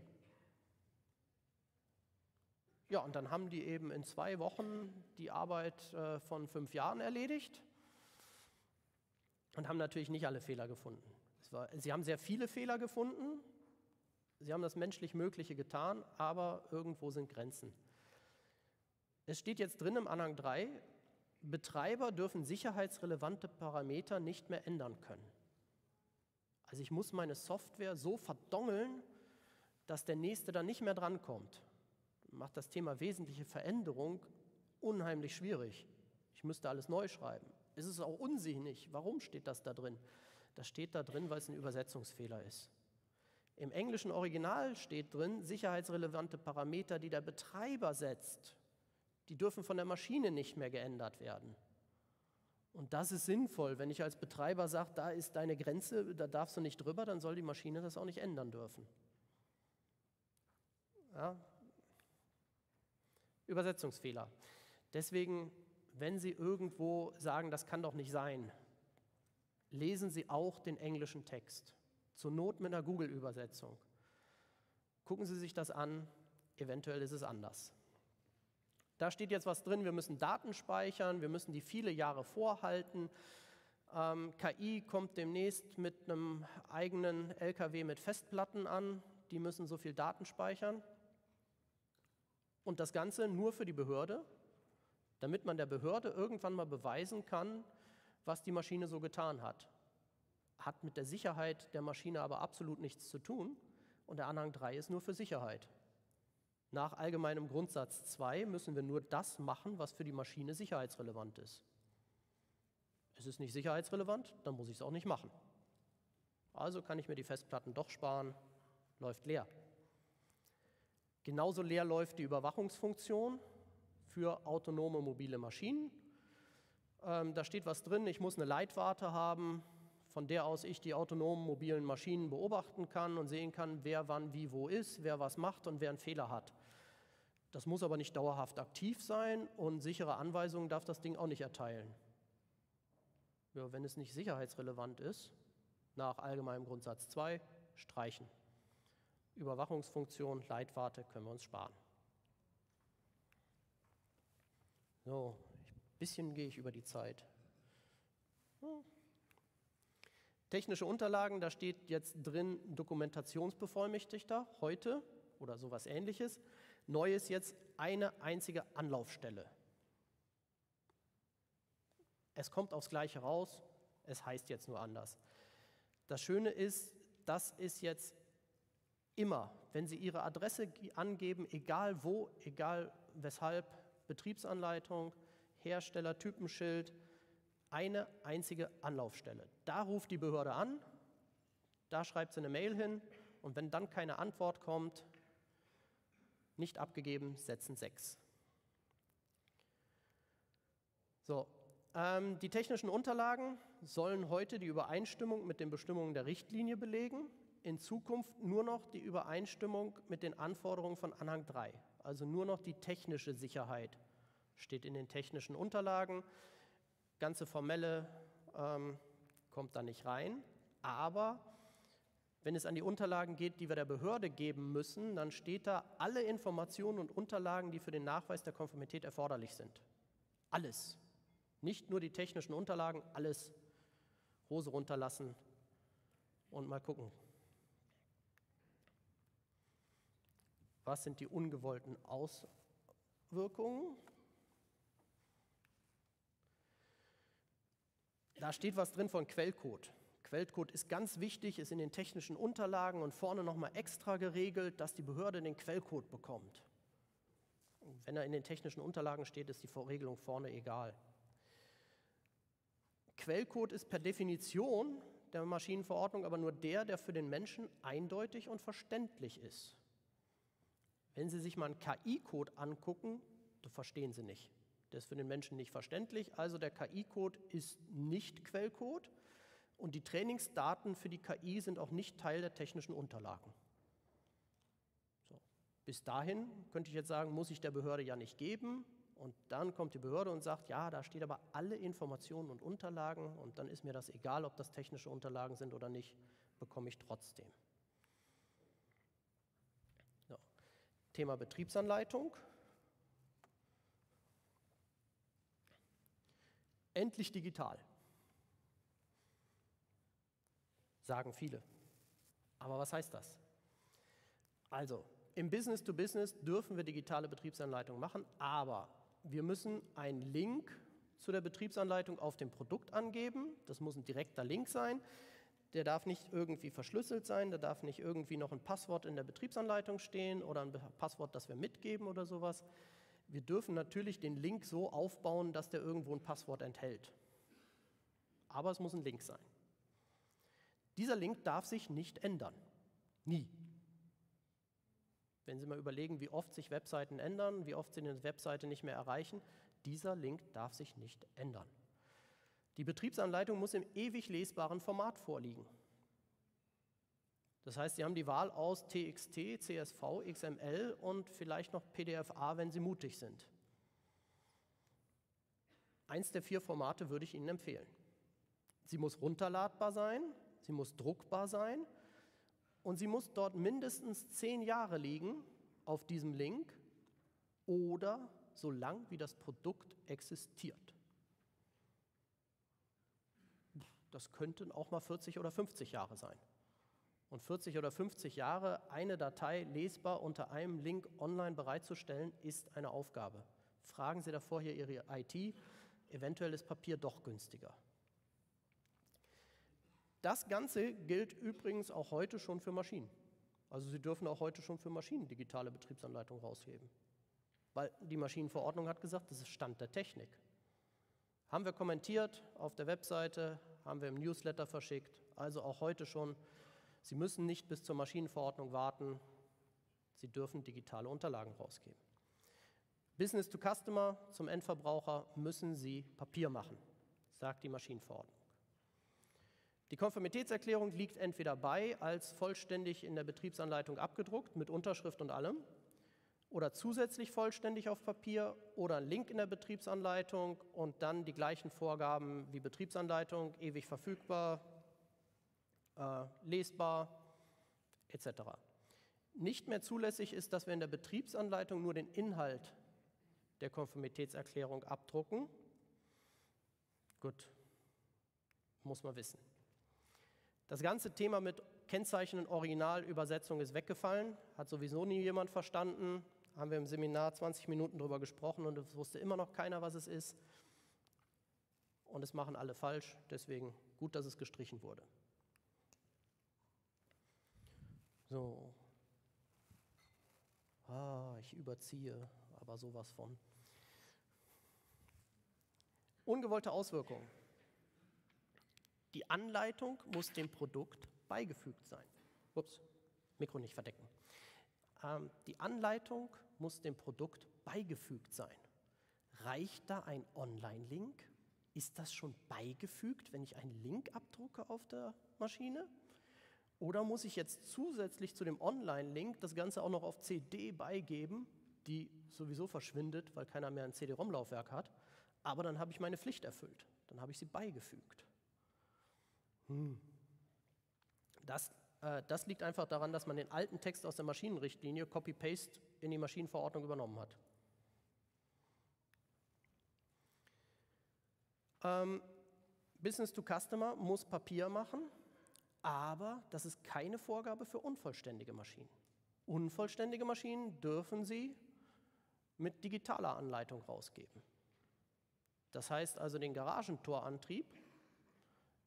Ja, und dann haben die eben in 2 Wochen die Arbeit von 5 Jahren erledigt und haben natürlich nicht alle Fehler gefunden. Sie haben sehr viele Fehler gefunden, sie haben das menschlich Mögliche getan, aber irgendwo sind Grenzen. Es steht jetzt drin im Anhang 3, Betreiber dürfen sicherheitsrelevante Parameter nicht mehr ändern können. Also ich muss meine Software so verdongeln, dass der Nächste dann nicht mehr drankommt. Macht das Thema wesentliche Veränderung unheimlich schwierig. Ich müsste alles neu schreiben. Es ist auch unsinnig. Warum steht das da drin? Das steht da drin, weil es ein Übersetzungsfehler ist. Im englischen Original steht drin, sicherheitsrelevante Parameter, die der Betreiber setzt, die dürfen von der Maschine nicht mehr geändert werden. Und das ist sinnvoll. Wenn ich als Betreiber sage, da ist deine Grenze, da darfst du nicht drüber, dann soll die Maschine das auch nicht ändern dürfen. Ja. Übersetzungsfehler. Deswegen, wenn Sie irgendwo sagen, das kann doch nicht sein, lesen Sie auch den englischen Text. Zur Not mit einer Google-Übersetzung. Gucken Sie sich das an, eventuell ist es anders. Da steht jetzt was drin, wir müssen Daten speichern, wir müssen die viele Jahre vorhalten. KI kommt demnächst mit einem eigenen LKW mit Festplatten an, die müssen so viel Daten speichern. Und das Ganze nur für die Behörde, damit man der Behörde irgendwann mal beweisen kann, was die Maschine so getan hat. Hat mit der Sicherheit der Maschine aber absolut nichts zu tun und der Anhang 3 ist nur für Sicherheit. Nach allgemeinem Grundsatz 2 müssen wir nur das machen, was für die Maschine sicherheitsrelevant ist. Ist es nicht sicherheitsrelevant, dann muss ich es auch nicht machen. Also kann ich mir die Festplatten doch sparen, läuft leer. Genauso leer läuft die Überwachungsfunktion für autonome mobile Maschinen. Da steht was drin, ich muss eine Leitwarte haben, von der aus ich die autonomen mobilen Maschinen beobachten kann und sehen kann, wer wann wie wo ist, wer was macht und wer einen Fehler hat. Das muss aber nicht dauerhaft aktiv sein und sichere Anweisungen darf das Ding auch nicht erteilen. Ja, wenn es nicht sicherheitsrelevant ist, nach allgemeinem Grundsatz 2, streichen. Überwachungsfunktion, Leitwarte können wir uns sparen. So, ein bisschen gehe ich über die Zeit. Technische Unterlagen, da steht jetzt drin Dokumentationsbevollmächtigter, heute oder sowas Ähnliches. Neu ist jetzt eine einzige Anlaufstelle. Es kommt aufs Gleiche raus, es heißt jetzt nur anders. Das Schöne ist, das ist jetzt immer, wenn Sie Ihre Adresse angeben, egal wo, egal weshalb, Betriebsanleitung, Hersteller, Typenschild, eine einzige Anlaufstelle. Da ruft die Behörde an, da schreibt sie eine Mail hin und wenn dann keine Antwort kommt, nicht abgegeben, setzen 6. So, die technischen Unterlagen sollen heute die Übereinstimmung mit den Bestimmungen der Richtlinie belegen, in Zukunft nur noch die Übereinstimmung mit den Anforderungen von Anhang 3, also nur noch die technische Sicherheit steht in den technischen Unterlagen. Ganze formelle kommt da nicht rein, aber wenn es an die Unterlagen geht, die wir der Behörde geben müssen, dann steht da alle Informationen und Unterlagen, die für den Nachweis der Konformität erforderlich sind. Alles. Nicht nur die technischen Unterlagen, alles. Hose runterlassen und mal gucken. Was sind die ungewollten Auswirkungen? Da steht was drin von Quellcode. Quellcode ist ganz wichtig, ist in den technischen Unterlagen und vorne nochmal extra geregelt, dass die Behörde den Quellcode bekommt. Wenn er in den technischen Unterlagen steht, ist die Regelung vorne egal. Quellcode ist per Definition der Maschinenverordnung aber nur der für den Menschen eindeutig und verständlich ist. Wenn Sie sich mal einen KI-Code angucken, das verstehen Sie nicht. Der ist für den Menschen nicht verständlich, also der KI-Code ist nicht Quellcode und die Trainingsdaten für die KI sind auch nicht Teil der technischen Unterlagen. So. Bis dahin könnte ich jetzt sagen, muss ich der Behörde ja nicht geben und dann kommt die Behörde und sagt, ja, da steht aber alle Informationen und Unterlagen und dann ist mir das egal, ob das technische Unterlagen sind oder nicht, bekomme ich trotzdem. So. Thema Betriebsanleitung. Endlich digital, sagen viele. Aber was heißt das? Also, im Business-to-Business dürfen wir digitale Betriebsanleitungen machen, aber wir müssen einen Link zu der Betriebsanleitung auf dem Produkt angeben. Das muss ein direkter Link sein. Der darf nicht irgendwie verschlüsselt sein, da darf nicht irgendwie noch ein Passwort in der Betriebsanleitung stehen oder ein Passwort, das wir mitgeben oder sowas. Wir dürfen natürlich den Link so aufbauen, dass der irgendwo ein Passwort enthält. Aber es muss ein Link sein. Dieser Link darf sich nicht ändern. Nie. Wenn Sie mal überlegen, wie oft sich Webseiten ändern, wie oft Sie eine Webseite nicht mehr erreichen, dieser Link darf sich nicht ändern. Die Betriebsanleitung muss im ewig lesbaren Format vorliegen. Das heißt, Sie haben die Wahl aus TXT, CSV, XML und vielleicht noch PDF-A, wenn Sie mutig sind. Eins der 4 Formate würde ich Ihnen empfehlen. Sie muss runterladbar sein, sie muss druckbar sein und sie muss dort mindestens 10 Jahre liegen auf diesem Link oder so lang wie das Produkt existiert. Das könnten auch mal 40 oder 50 Jahre sein. Und 40 oder 50 Jahre eine Datei lesbar unter einem Link online bereitzustellen, ist eine Aufgabe. Fragen Sie davor hier Ihre IT, eventuell ist Papier doch günstiger. Das Ganze gilt übrigens auch heute schon für Maschinen. Also Sie dürfen auch heute schon für Maschinen digitale Betriebsanleitungen rausgeben. Weil die Maschinenverordnung hat gesagt, das ist Stand der Technik. Haben wir kommentiert auf der Webseite, haben wir im Newsletter verschickt, also auch heute schon. Sie müssen nicht bis zur Maschinenverordnung warten. Sie dürfen digitale Unterlagen rausgeben. Business to Customer, zum Endverbraucher, müssen Sie Papier machen, sagt die Maschinenverordnung. Die Konformitätserklärung liegt entweder bei, als vollständig in der Betriebsanleitung abgedruckt, mit Unterschrift und allem, oder zusätzlich vollständig auf Papier oder ein Link in der Betriebsanleitung und dann die gleichen Vorgaben wie Betriebsanleitung, ewig verfügbar, lesbar etc. Nicht mehr zulässig ist, dass wir in der Betriebsanleitung nur den Inhalt der Konformitätserklärung abdrucken. Gut, muss man wissen. Das ganze Thema mit Kennzeichen und Originalübersetzung ist weggefallen, hat sowieso nie jemand verstanden. Haben wir im Seminar 20 Minuten drüber gesprochen und es wusste immer noch keiner, was es ist. Und es machen alle falsch, deswegen gut, dass es gestrichen wurde. So. Ich überziehe, aber sowas von. Ungewollte Auswirkungen. Die Anleitung muss dem Produkt beigefügt sein. Ups, Mikro nicht verdecken. Die Anleitung muss dem Produkt beigefügt sein. Reicht da ein Online-Link? Ist das schon beigefügt, wenn ich einen Link abdrucke auf der Maschine? Oder muss ich jetzt zusätzlich zu dem Online-Link das Ganze auch noch auf CD beigeben, die sowieso verschwindet, weil keiner mehr ein CD-ROM-Laufwerk hat? Aber dann habe ich meine Pflicht erfüllt. Dann habe ich sie beigefügt. Das liegt einfach daran, dass man den alten Text aus der Maschinenrichtlinie Copy-Paste in die Maschinenverordnung übernommen hat. Business to Customer muss Papier machen, aber das ist keine Vorgabe für unvollständige Maschinen. Unvollständige Maschinen dürfen Sie mit digitaler Anleitung rausgeben. Das heißt also den Garagentorantrieb,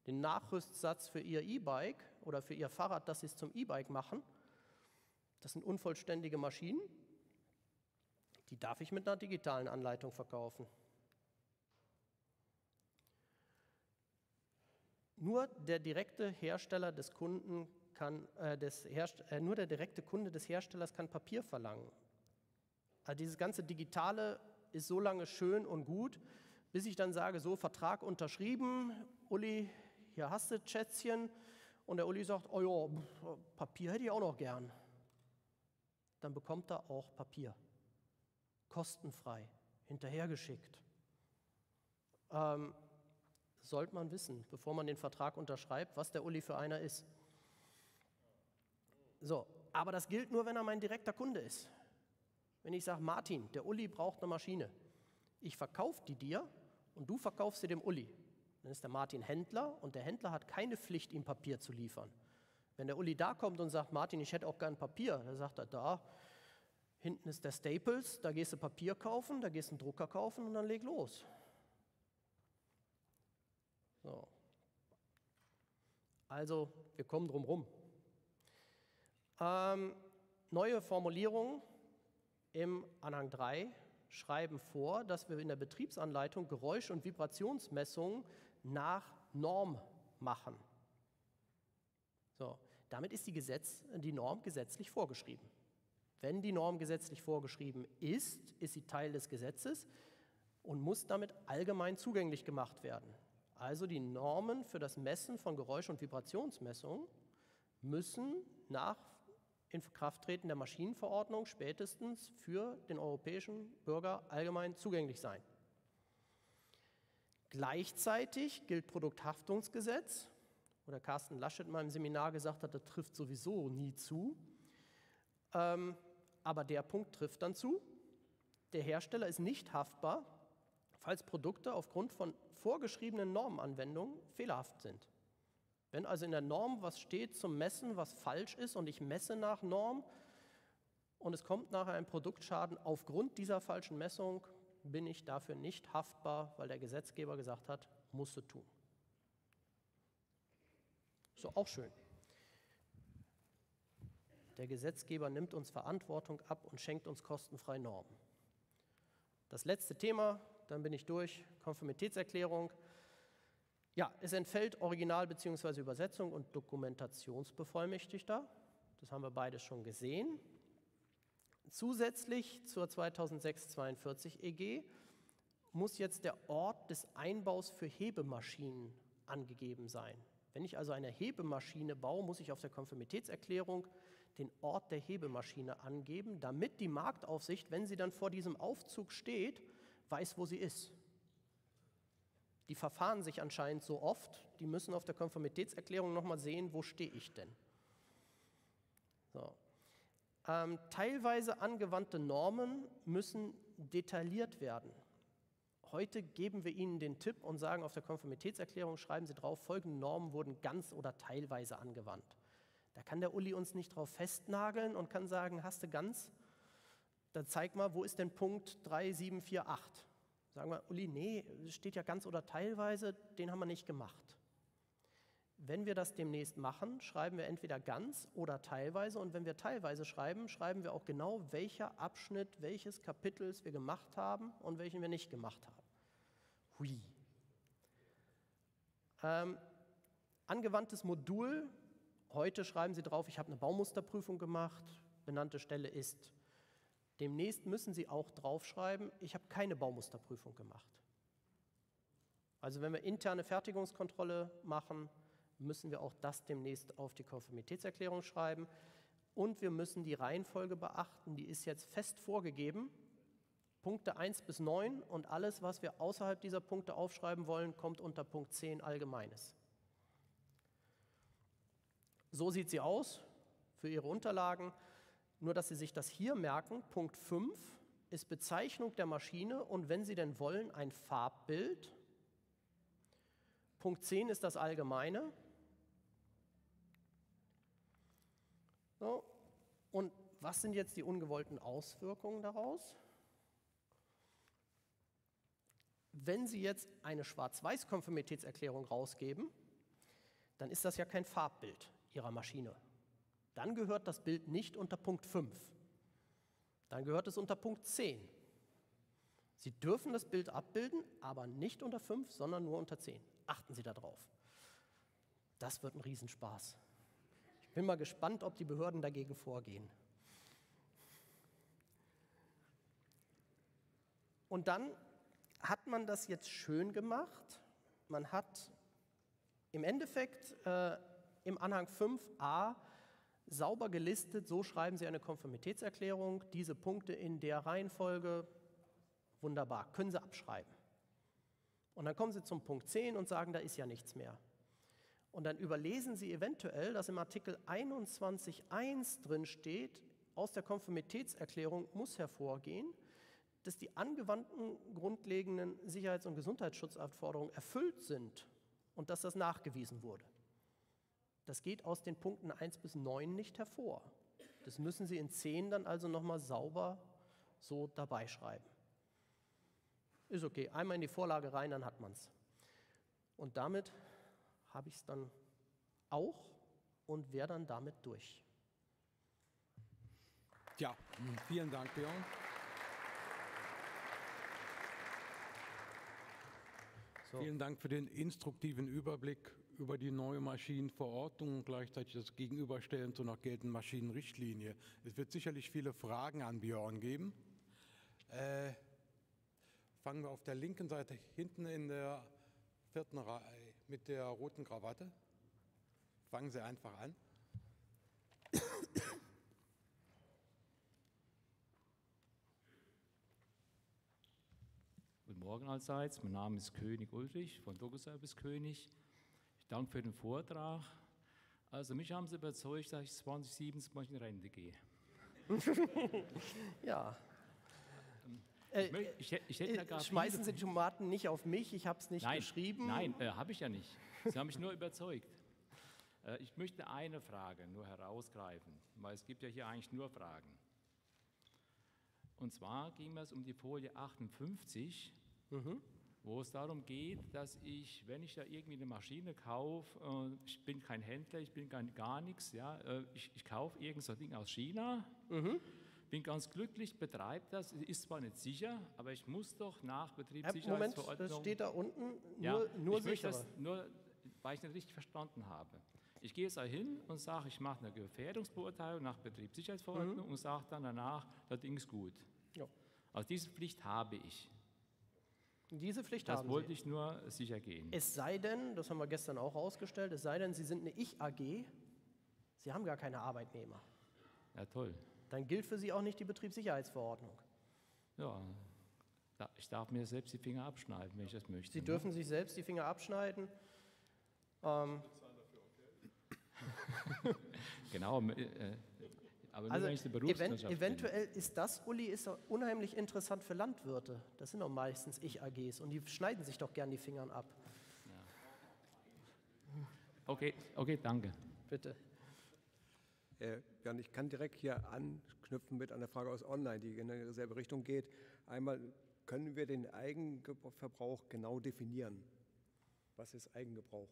den Nachrüstsatz für Ihr E-Bike oder für Ihr Fahrrad, das Sie es zum E-Bike machen, das sind unvollständige Maschinen, die darf ich mit einer digitalen Anleitung verkaufen. Nur der direkte Hersteller des Kunden kann, nur der direkte Kunde des Herstellers kann Papier verlangen. Also dieses ganze Digitale ist so lange schön und gut, bis ich dann sage, so, Vertrag unterschrieben, Uli, hier hast du Schätzchen, und der Uli sagt, oh ja, Papier hätte ich auch noch gern. Dann bekommt er auch Papier, kostenfrei, hinterhergeschickt. Sollte man wissen, bevor man den Vertrag unterschreibt, was der Uli für einer ist. So, aber das gilt nur, wenn er mein direkter Kunde ist. Wenn ich sage, Martin, der Uli braucht eine Maschine, ich verkaufe die dir und du verkaufst sie dem Uli. Dann ist der Martin Händler und der Händler hat keine Pflicht, ihm Papier zu liefern. Wenn der Uli da kommt und sagt, Martin, ich hätte auch gern Papier, dann sagt er, da hinten ist der Staples, da gehst du Papier kaufen, da gehst du einen Drucker kaufen und dann leg los. So. Also, wir kommen drum rum. Neue Formulierungen im Anhang 3 schreiben vor, dass wir in der Betriebsanleitung Geräusch- und Vibrationsmessungen nach Norm machen. So, damit ist die Norm gesetzlich vorgeschrieben. Wenn die Norm gesetzlich vorgeschrieben ist, ist sie Teil des Gesetzes und muss damit allgemein zugänglich gemacht werden. Also die Normen für das Messen von Geräusch- und Vibrationsmessungen müssen nach Inkrafttreten der Maschinenverordnung spätestens für den europäischen Bürger allgemein zugänglich sein. Gleichzeitig gilt Produkthaftungsgesetz, wo der Carsten Laschet in meinem Seminar gesagt hat, das trifft sowieso nie zu. Aber der Punkt trifft dann zu. Der Hersteller ist nicht haftbar, falls Produkte aufgrund von vorgeschriebenen Normanwendungen fehlerhaft sind. Wenn also in der Norm was steht zum Messen, was falsch ist und ich messe nach Norm und es kommt nachher ein Produktschaden aufgrund dieser falschen Messung, bin ich dafür nicht haftbar, weil der Gesetzgeber gesagt hat, musst du tun. So, auch schön. Der Gesetzgeber nimmt uns Verantwortung ab und schenkt uns kostenfrei Normen. Das letzte Thema, dann bin ich durch, Konformitätserklärung. Ja, es entfällt Original- bzw. Übersetzung und Dokumentationsbevollmächtigter. Das haben wir beides schon gesehen. Zusätzlich zur 2006-42 EG muss jetzt der Ort des Einbaus für Hebemaschinen angegeben sein. Wenn ich also eine Hebemaschine baue, muss ich auf der Konformitätserklärung den Ort der Hebemaschine angeben, damit die Marktaufsicht, wenn sie dann vor diesem Aufzug steht, weiß, wo sie ist. Die verfahren sich anscheinend so oft, die müssen auf der Konformitätserklärung nochmal sehen, wo stehe ich denn. So. Teilweise angewandte Normen müssen detailliert werden. Heute geben wir Ihnen den Tipp und sagen, auf der Konformitätserklärung schreiben Sie drauf, folgende Normen wurden ganz oder teilweise angewandt. Da kann der Uli uns nicht drauf festnageln und kann sagen, hast du ganz, dann zeig mal, wo ist denn Punkt 3748? Sagen wir, Uli, nee, steht ja ganz oder teilweise, den haben wir nicht gemacht. Wenn wir das demnächst machen, schreiben wir entweder ganz oder teilweise, und wenn wir teilweise schreiben, schreiben wir auch genau, welcher Abschnitt, welches Kapitels wir gemacht haben und welchen wir nicht gemacht haben. Hui. Angewandtes Modul, heute schreiben Sie drauf, ich habe eine Baumusterprüfung gemacht, benannte Stelle ist. Demnächst müssen Sie auch draufschreiben, ich habe keine Baumusterprüfung gemacht. Also wenn wir interne Fertigungskontrolle machen, müssen wir auch das demnächst auf die Konformitätserklärung schreiben. Und wir müssen die Reihenfolge beachten, die ist jetzt fest vorgegeben. Punkte 1 bis 9 und alles, was wir außerhalb dieser Punkte aufschreiben wollen, kommt unter Punkt 10 Allgemeines. So sieht sie aus für Ihre Unterlagen. Nur, dass Sie sich das hier merken, Punkt 5 ist Bezeichnung der Maschine und wenn Sie denn wollen, ein Farbbild. Punkt 10 ist das Allgemeine. So. Und was sind jetzt die ungewollten Auswirkungen daraus? Wenn Sie jetzt eine Schwarz-Weiß-Konformitätserklärung rausgeben, dann ist das ja kein Farbbild Ihrer Maschine. Dann gehört das Bild nicht unter Punkt 5. Dann gehört es unter Punkt 10. Sie dürfen das Bild abbilden, aber nicht unter 5, sondern nur unter 10. Achten Sie darauf. Das wird ein Riesenspaß. Ich bin mal gespannt, ob die Behörden dagegen vorgehen. Und dann hat man das jetzt schön gemacht. Man hat im Endeffekt im Anhang 5a sauber gelistet, so schreiben Sie eine Konformitätserklärung, diese Punkte in der Reihenfolge, wunderbar, können Sie abschreiben. Und dann kommen Sie zum Punkt 10 und sagen, da ist ja nichts mehr. Und dann überlesen Sie eventuell, dass im Artikel 21.1 drin steht, aus der Konformitätserklärung muss hervorgehen, dass die angewandten grundlegenden Sicherheits- und Gesundheitsschutzanforderungen erfüllt sind und dass das nachgewiesen wurde. Das geht aus den Punkten 1 bis 9 nicht hervor. Das müssen Sie in 10 dann also nochmal sauber so dabei schreiben. Ist okay, einmal in die Vorlage rein, dann hat man es. Und damit habe ich es dann auch und wäre dann damit durch. Ja, vielen Dank, Björn. So. Vielen Dank für den instruktiven Überblick über die neue Maschinenverordnung und gleichzeitig das Gegenüberstellen zur noch geltenden Maschinenrichtlinie. Es wird sicherlich viele Fragen an Björn geben. Fangen wir auf der linken Seite hinten in der 4. Reihe mit der roten Krawatte. Fangen Sie einfach an. Guten Morgen allseits, mein Name ist König Ulrich von DocuService König. Ich danke für den Vortrag. Also mich haben Sie überzeugt, dass ich 2027 in Rente gehe. Ja. Ich hätte da gar schmeißen Sie die Tomaten nicht auf mich, ich habe es nicht geschrieben. Nein, habe ich ja nicht. Sie haben mich nur überzeugt. Ich möchte eine Frage nur herausgreifen, weil es gibt ja hier eigentlich nur Fragen. Und zwar ging es um die Folie 58, wo es darum geht, dass ich, wenn ich da irgendwie eine Maschine kaufe, ich bin kein Händler, ich bin gar nichts, ja, ich kaufe irgend so ein Ding aus China, bin ganz glücklich, betreibe das, ist zwar nicht sicher, aber ich muss doch nach Betriebssicherheitsverordnung... Moment, das steht da unten, ja, nur ich möchte sicherer. das nur, weil ich nicht richtig verstanden habe. Ich gehe jetzt da hin und sage, ich mache eine Gefährdungsbeurteilung nach Betriebssicherheitsverordnung und sage dann danach, das Ding ist gut. Ja. Also diese Pflicht habe ich. Diese Pflicht Das haben wollte Sie. ich nur sicher gehen. Es sei denn, das haben wir gestern auch ausgestellt, es sei denn, Sie sind eine Ich-AG, Sie haben gar keine Arbeitnehmer. Ja, toll. Dann gilt für Sie auch nicht die Betriebssicherheitsverordnung. Ja, ich darf mir selbst die Finger abschneiden, wenn ich das möchte. Sie ne? dürfen sich selbst die Finger abschneiden. Genau, aber nur Also wenn ich eine Berufswirtschaft eventuell ist das, Uli, ist doch unheimlich interessant für Landwirte. Das sind doch meistens Ich-AGs und die schneiden sich doch gern die Fingern ab. bin. Okay, danke. Bitte. Jan, ich kann direkt hier anknüpfen mit einer Frage aus Online, die in dieselbe Richtung geht. Einmal, können wir den Eigenverbrauch genau definieren? Was ist Eigengebrauch?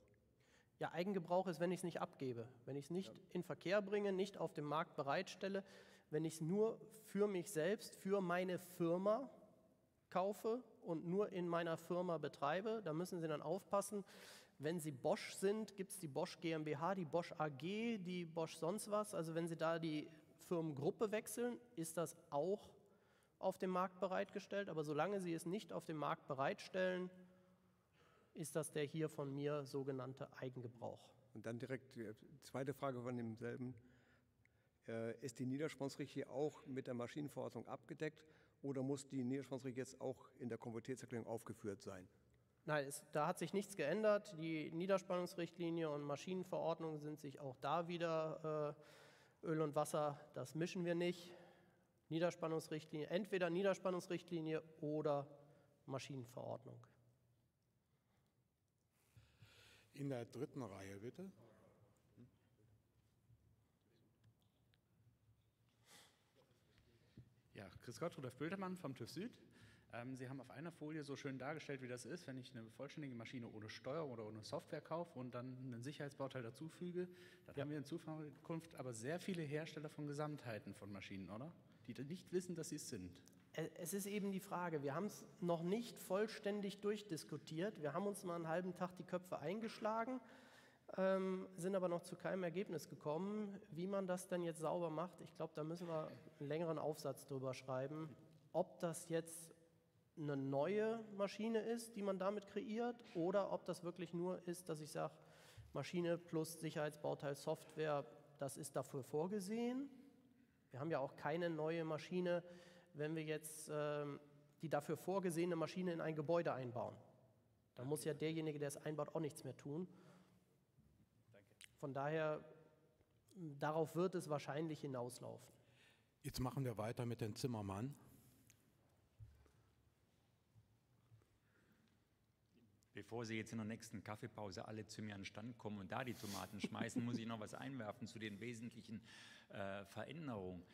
Ja, Eigengebrauch ist, wenn ich es nicht abgebe, wenn ich es nicht in Verkehr bringe, nicht auf dem Markt bereitstelle, wenn ich es nur für mich selbst, für meine Firma kaufe und nur in meiner Firma betreibe. Da müssen Sie dann aufpassen, wenn Sie Bosch sind, gibt es die Bosch GmbH, die Bosch AG, die Bosch sonst was. Also wenn Sie da die Firmengruppe wechseln, ist das auch auf dem Markt bereitgestellt. Aber solange Sie es nicht auf dem Markt bereitstellen, ist das der hier von mir sogenannte Eigengebrauch. Und dann direkt die zweite Frage von demselben. Ist die Niederspannungsrichtlinie auch mit der Maschinenverordnung abgedeckt oder muss die Niederspannungsrichtlinie jetzt auch in der Konformitätserklärung aufgeführt sein? Nein, da hat sich nichts geändert. Die Niederspannungsrichtlinie und Maschinenverordnung sind sich auch da wieder Öl und Wasser, das mischen wir nicht. Niederspannungsrichtlinie, entweder Niederspannungsrichtlinie oder Maschinenverordnung. In der dritten Reihe, bitte. Ja, Chris Gott, Rudolf Bültermann vom TÜV Süd. Sie haben auf einer Folie so schön dargestellt, wie das ist, wenn ich eine vollständige Maschine ohne Steuerung oder ohne Software kaufe und dann einen Sicherheitsbauteil dazufüge. Dann haben wir in Zukunft aber sehr viele Hersteller von Gesamtheiten von Maschinen, oder? Die nicht wissen, dass sie es sind. Es ist eben die Frage, wir haben es noch nicht vollständig durchdiskutiert. Wir haben uns mal einen halben Tag die Köpfe eingeschlagen, sind aber noch zu keinem Ergebnis gekommen, wie man das denn jetzt sauber macht. Ich glaube, da müssen wir einen längeren Aufsatz drüber schreiben, ob das jetzt eine neue Maschine ist, die man damit kreiert, oder ob das wirklich nur ist, dass ich sage, Maschine plus Sicherheitsbauteil Software, das ist dafür vorgesehen. Wir haben ja auch keine neue Maschine, wenn wir jetzt die dafür vorgesehene Maschine in ein Gebäude einbauen. Da muss ja derjenige, der es einbaut, auch nichts mehr tun. Von daher, darauf wird es wahrscheinlich hinauslaufen. Jetzt machen wir weiter mit dem Zimmermann. Bevor Sie jetzt in der nächsten Kaffeepause alle zu mir an den Stand kommen und da die Tomaten schmeißen, muss ich noch was einwerfen zu den wesentlichen Veränderungen.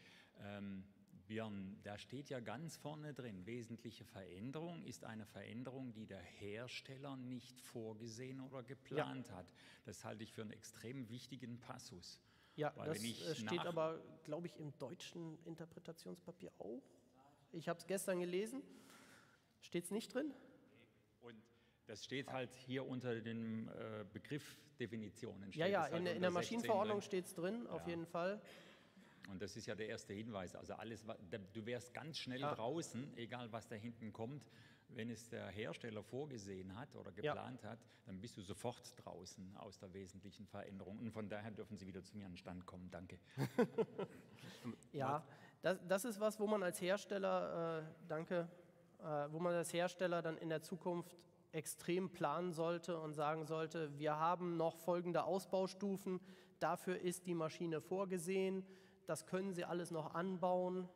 Björn, da steht ja ganz vorne drin, wesentliche Veränderung ist eine Veränderung, die der Hersteller nicht vorgesehen oder geplant hat. Das halte ich für einen extrem wichtigen Passus. Ja, Weil das wenn ich steht aber, glaube ich, im deutschen Interpretationspapier auch. Ich habe es gestern gelesen. Steht es nicht drin? Und das steht halt hier unter den Begriffsdefinitionen. Ja, halt in der unter Maschinenverordnung 16 steht es drin, auf jeden Fall. Und das ist ja der erste Hinweis. Also alles, du wärst ganz schnell draußen, egal was da hinten kommt. Wenn es der Hersteller vorgesehen hat oder geplant hat, dann bist du sofort draußen aus der wesentlichen Veränderung. Und von daher dürfen Sie wieder zu mir an den Stand kommen. Danke. Ja, das ist was, wo man als Hersteller, wo man als Hersteller dann in der Zukunft extrem planen sollte und sagen sollte, wir haben noch folgende Ausbaustufen, dafür ist die Maschine vorgesehen, das können Sie alles noch anbauen.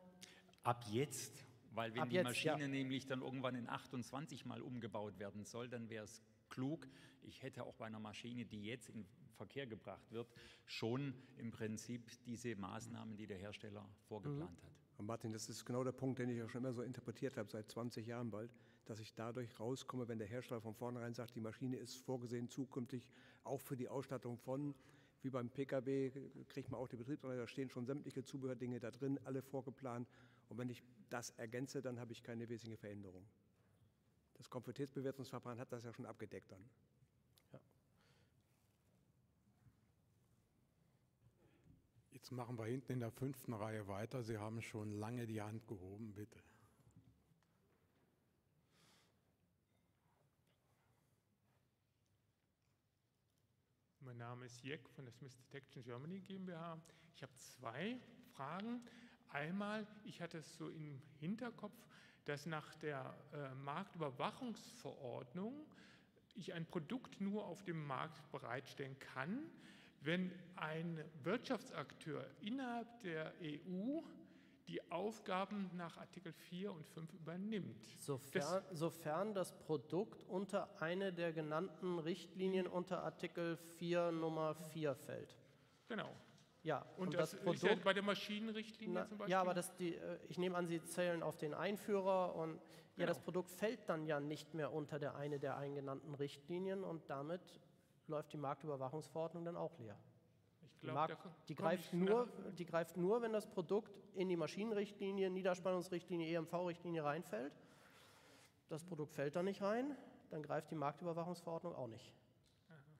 Ab jetzt, weil wenn Ab die jetzt, Maschine nämlich dann irgendwann in 28 Mal umgebaut werden soll, dann wäre es klug, ich hätte auch bei einer Maschine, die jetzt in Verkehr gebracht wird, schon im Prinzip diese Maßnahmen, die der Hersteller vorgeplant hat. Martin, das ist genau der Punkt, den ich ja schon immer so interpretiert habe, seit 20 Jahren bald, dass ich dadurch rauskomme, wenn der Hersteller von vornherein sagt, die Maschine ist vorgesehen zukünftig auch für die Ausstattung von, wie beim Pkw kriegt man auch die Betriebsanleitung, da stehen schon sämtliche Zubehördinge da drin, alle vorgeplant. Und wenn ich das ergänze, dann habe ich keine wesentliche Veränderung. Das Konformitätsbewertungsverfahren hat das ja schon abgedeckt dann. Ja. Jetzt machen wir hinten in der 5. Reihe weiter. Sie haben schon lange die Hand gehoben, bitte. Mein Name ist Jeck von der Smith Detection Germany GmbH. Ich habe 2 Fragen. Einmal, ich hatte es so im Hinterkopf, dass nach der Marktüberwachungsverordnung ich ein Produkt nur auf dem Markt bereitstellen kann, wenn ein Wirtschaftsakteur innerhalb der EU die Aufgaben nach Artikel 4 und 5 übernimmt. Sofern das Produkt unter eine der genannten Richtlinien unter Artikel 4 Nummer 4 fällt. Genau. Ja, und das Produkt, ist ja bei der Maschinenrichtlinie zum Beispiel? Ja, aber ich nehme an, Sie zählen auf den Einführer und ja, das Produkt fällt dann ja nicht mehr unter eine der eingenannten Richtlinien und damit läuft die Marktüberwachungsverordnung dann auch leer. Ich glaube, die greift nur, wenn das Produkt in die Maschinenrichtlinie, Niederspannungsrichtlinie, EMV-Richtlinie reinfällt. Das Produkt fällt da nicht rein, dann greift die Marktüberwachungsverordnung auch nicht.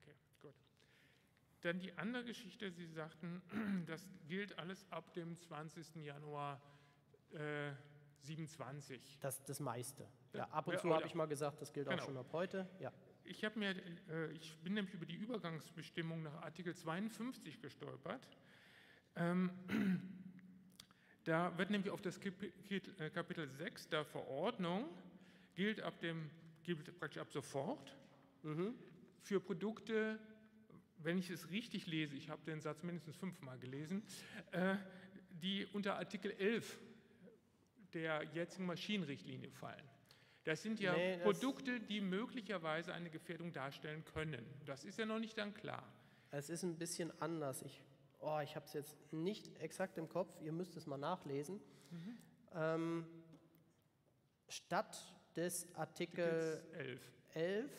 Okay, gut. Dann die andere Geschichte, Sie sagten, das gilt alles ab dem 20. Januar 27. Das meiste. Ja, ab und zu habe ich mal gesagt, das gilt auch schon ab heute. Ja. Ich bin nämlich über die Übergangsbestimmung nach Artikel 52 gestolpert. Da wird nämlich auf das Kapitel 6 der Verordnung gilt praktisch ab sofort für Produkte, wenn ich es richtig lese, ich habe den Satz mindestens 5-mal gelesen, die unter Artikel 11 der jetzigen Maschinenrichtlinie fallen. Das sind ja Produkte, die möglicherweise eine Gefährdung darstellen können. Das ist ja noch nicht dann klar. Es ist ein bisschen anders. Ich habe es jetzt nicht exakt im Kopf, ihr müsst es mal nachlesen. Statt des Artikel 11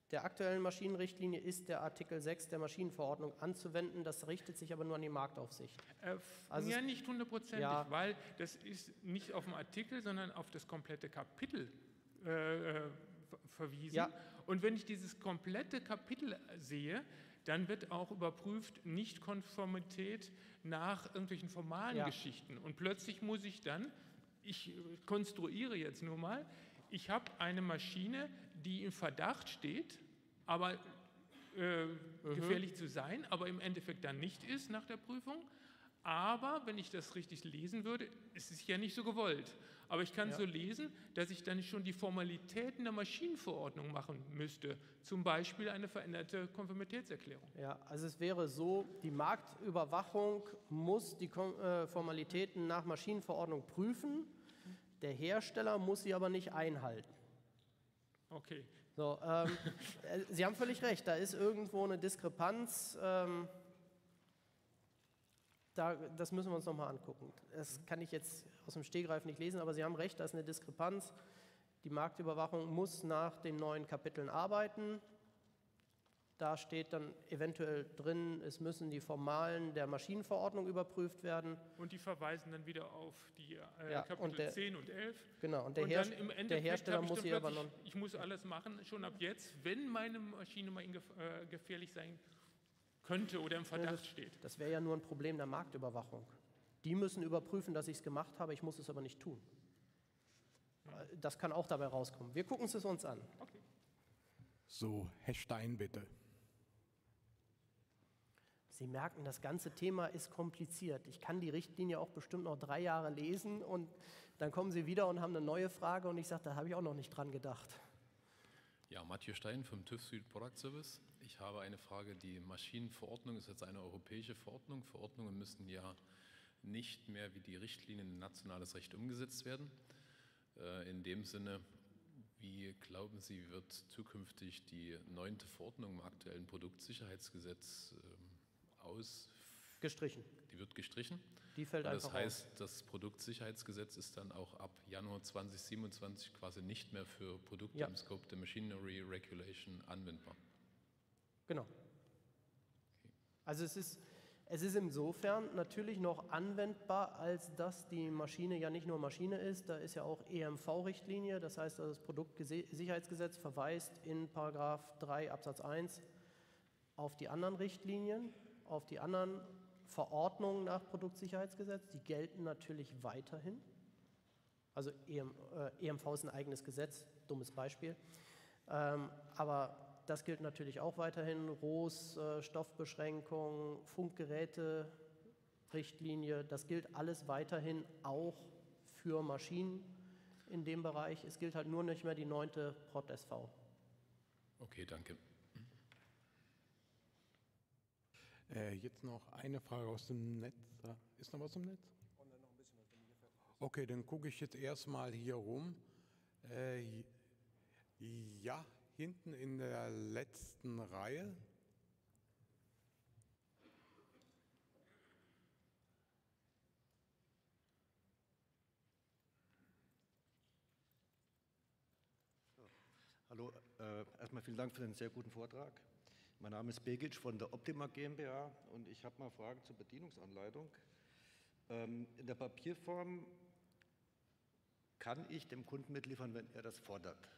der aktuellen Maschinenrichtlinie ist der Artikel 6 der Maschinenverordnung anzuwenden. Das richtet sich aber nur an die Marktaufsicht. Ja, nicht 100%, weil das ist nicht auf den Artikel, sondern auf das komplette Kapitel verwiesen. Ja. Und wenn ich dieses komplette Kapitel sehe, dann wird auch überprüft Nichtkonformität nach irgendwelchen formalen Geschichten. Und plötzlich muss ich dann, ich konstruiere jetzt nur mal, ich habe eine Maschine, die im Verdacht steht, aber gefährlich zu sein, aber im Endeffekt dann nicht ist nach der Prüfung. Aber wenn ich das richtig lesen würde, ist es ja nicht so gewollt. Aber ich kann so lesen, dass ich dann schon die Formalitäten der Maschinenverordnung machen müsste. Zum Beispiel eine veränderte Konformitätserklärung. Ja, also es wäre so, die Marktüberwachung muss die Formalitäten nach Maschinenverordnung prüfen. Der Hersteller muss sie aber nicht einhalten. Okay. So, Sie haben völlig recht, da ist irgendwo eine Diskrepanz. Das müssen wir uns nochmal angucken. Das kann ich jetzt aus dem Stegreif nicht lesen, aber Sie haben recht, da ist eine Diskrepanz. Die Marktüberwachung muss nach den neuen Kapiteln arbeiten. Da steht dann eventuell drin, es müssen die Formalen der Maschinenverordnung überprüft werden. Und die verweisen dann wieder auf die Kapitel 10 und 11. Genau, und der Hersteller muss sie aber noch... Ich muss alles machen, schon ab jetzt, wenn meine Maschine mal gefährlich sein könnte oder im Verdacht steht. Das wäre ja nur ein Problem der Marktüberwachung. Die müssen überprüfen, dass ich es gemacht habe, ich muss es aber nicht tun. Das kann auch dabei rauskommen. Wir gucken es uns an. Okay. So, Herr Stein, bitte. Sie merken, das ganze Thema ist kompliziert. Ich kann die Richtlinie auch bestimmt noch 3 Jahre lesen und dann kommen Sie wieder und haben eine neue Frage und ich sage, da habe ich auch noch nicht dran gedacht. Ja, Matthieu Stein vom TÜV Süd Product Service. Ich habe eine Frage. Die Maschinenverordnung ist jetzt eine europäische Verordnung. Verordnungen müssen ja nicht mehr wie die Richtlinien in nationales Recht umgesetzt werden. In dem Sinne, wie glauben Sie, wird zukünftig die 9. Verordnung im aktuellen Produktsicherheitsgesetz gestrichen? Die wird gestrichen. Die fällt einfach Das heißt, das Produktsicherheitsgesetz ist dann auch ab Januar 2027 quasi nicht mehr für Produkte im Scope der Machinery Regulation anwendbar. Genau. Okay. Also es ist insofern natürlich noch anwendbar, als dass die Maschine ja nicht nur Maschine ist, da ist ja auch EMV-Richtlinie, das heißt, das Produktsicherheitsgesetz verweist in § 3 Absatz 1 auf die anderen Richtlinien, auf die anderen Verordnungen nach Produktsicherheitsgesetz, die gelten natürlich weiterhin. Also EMV ist ein eigenes Gesetz, dummes Beispiel. Aber das gilt natürlich auch weiterhin. RoHS, Stoffbeschränkung, Funkgeräte, Richtlinie, das gilt alles weiterhin auch für Maschinen in dem Bereich. Es gilt halt nur nicht mehr die 9. Prod SV. Okay, danke. Jetzt noch eine Frage aus dem Netz. Ist noch was im Netz? Okay, dann gucke ich jetzt erstmal hier rum. Ja, hinten in der letzten Reihe. Hallo, erstmal vielen Dank für den sehr guten Vortrag. Mein Name ist Begic von der Optima GmbH und ich habe mal Fragen zur Bedienungsanleitung. In der Papierform kann ich dem Kunden mitliefern, wenn er das fordert.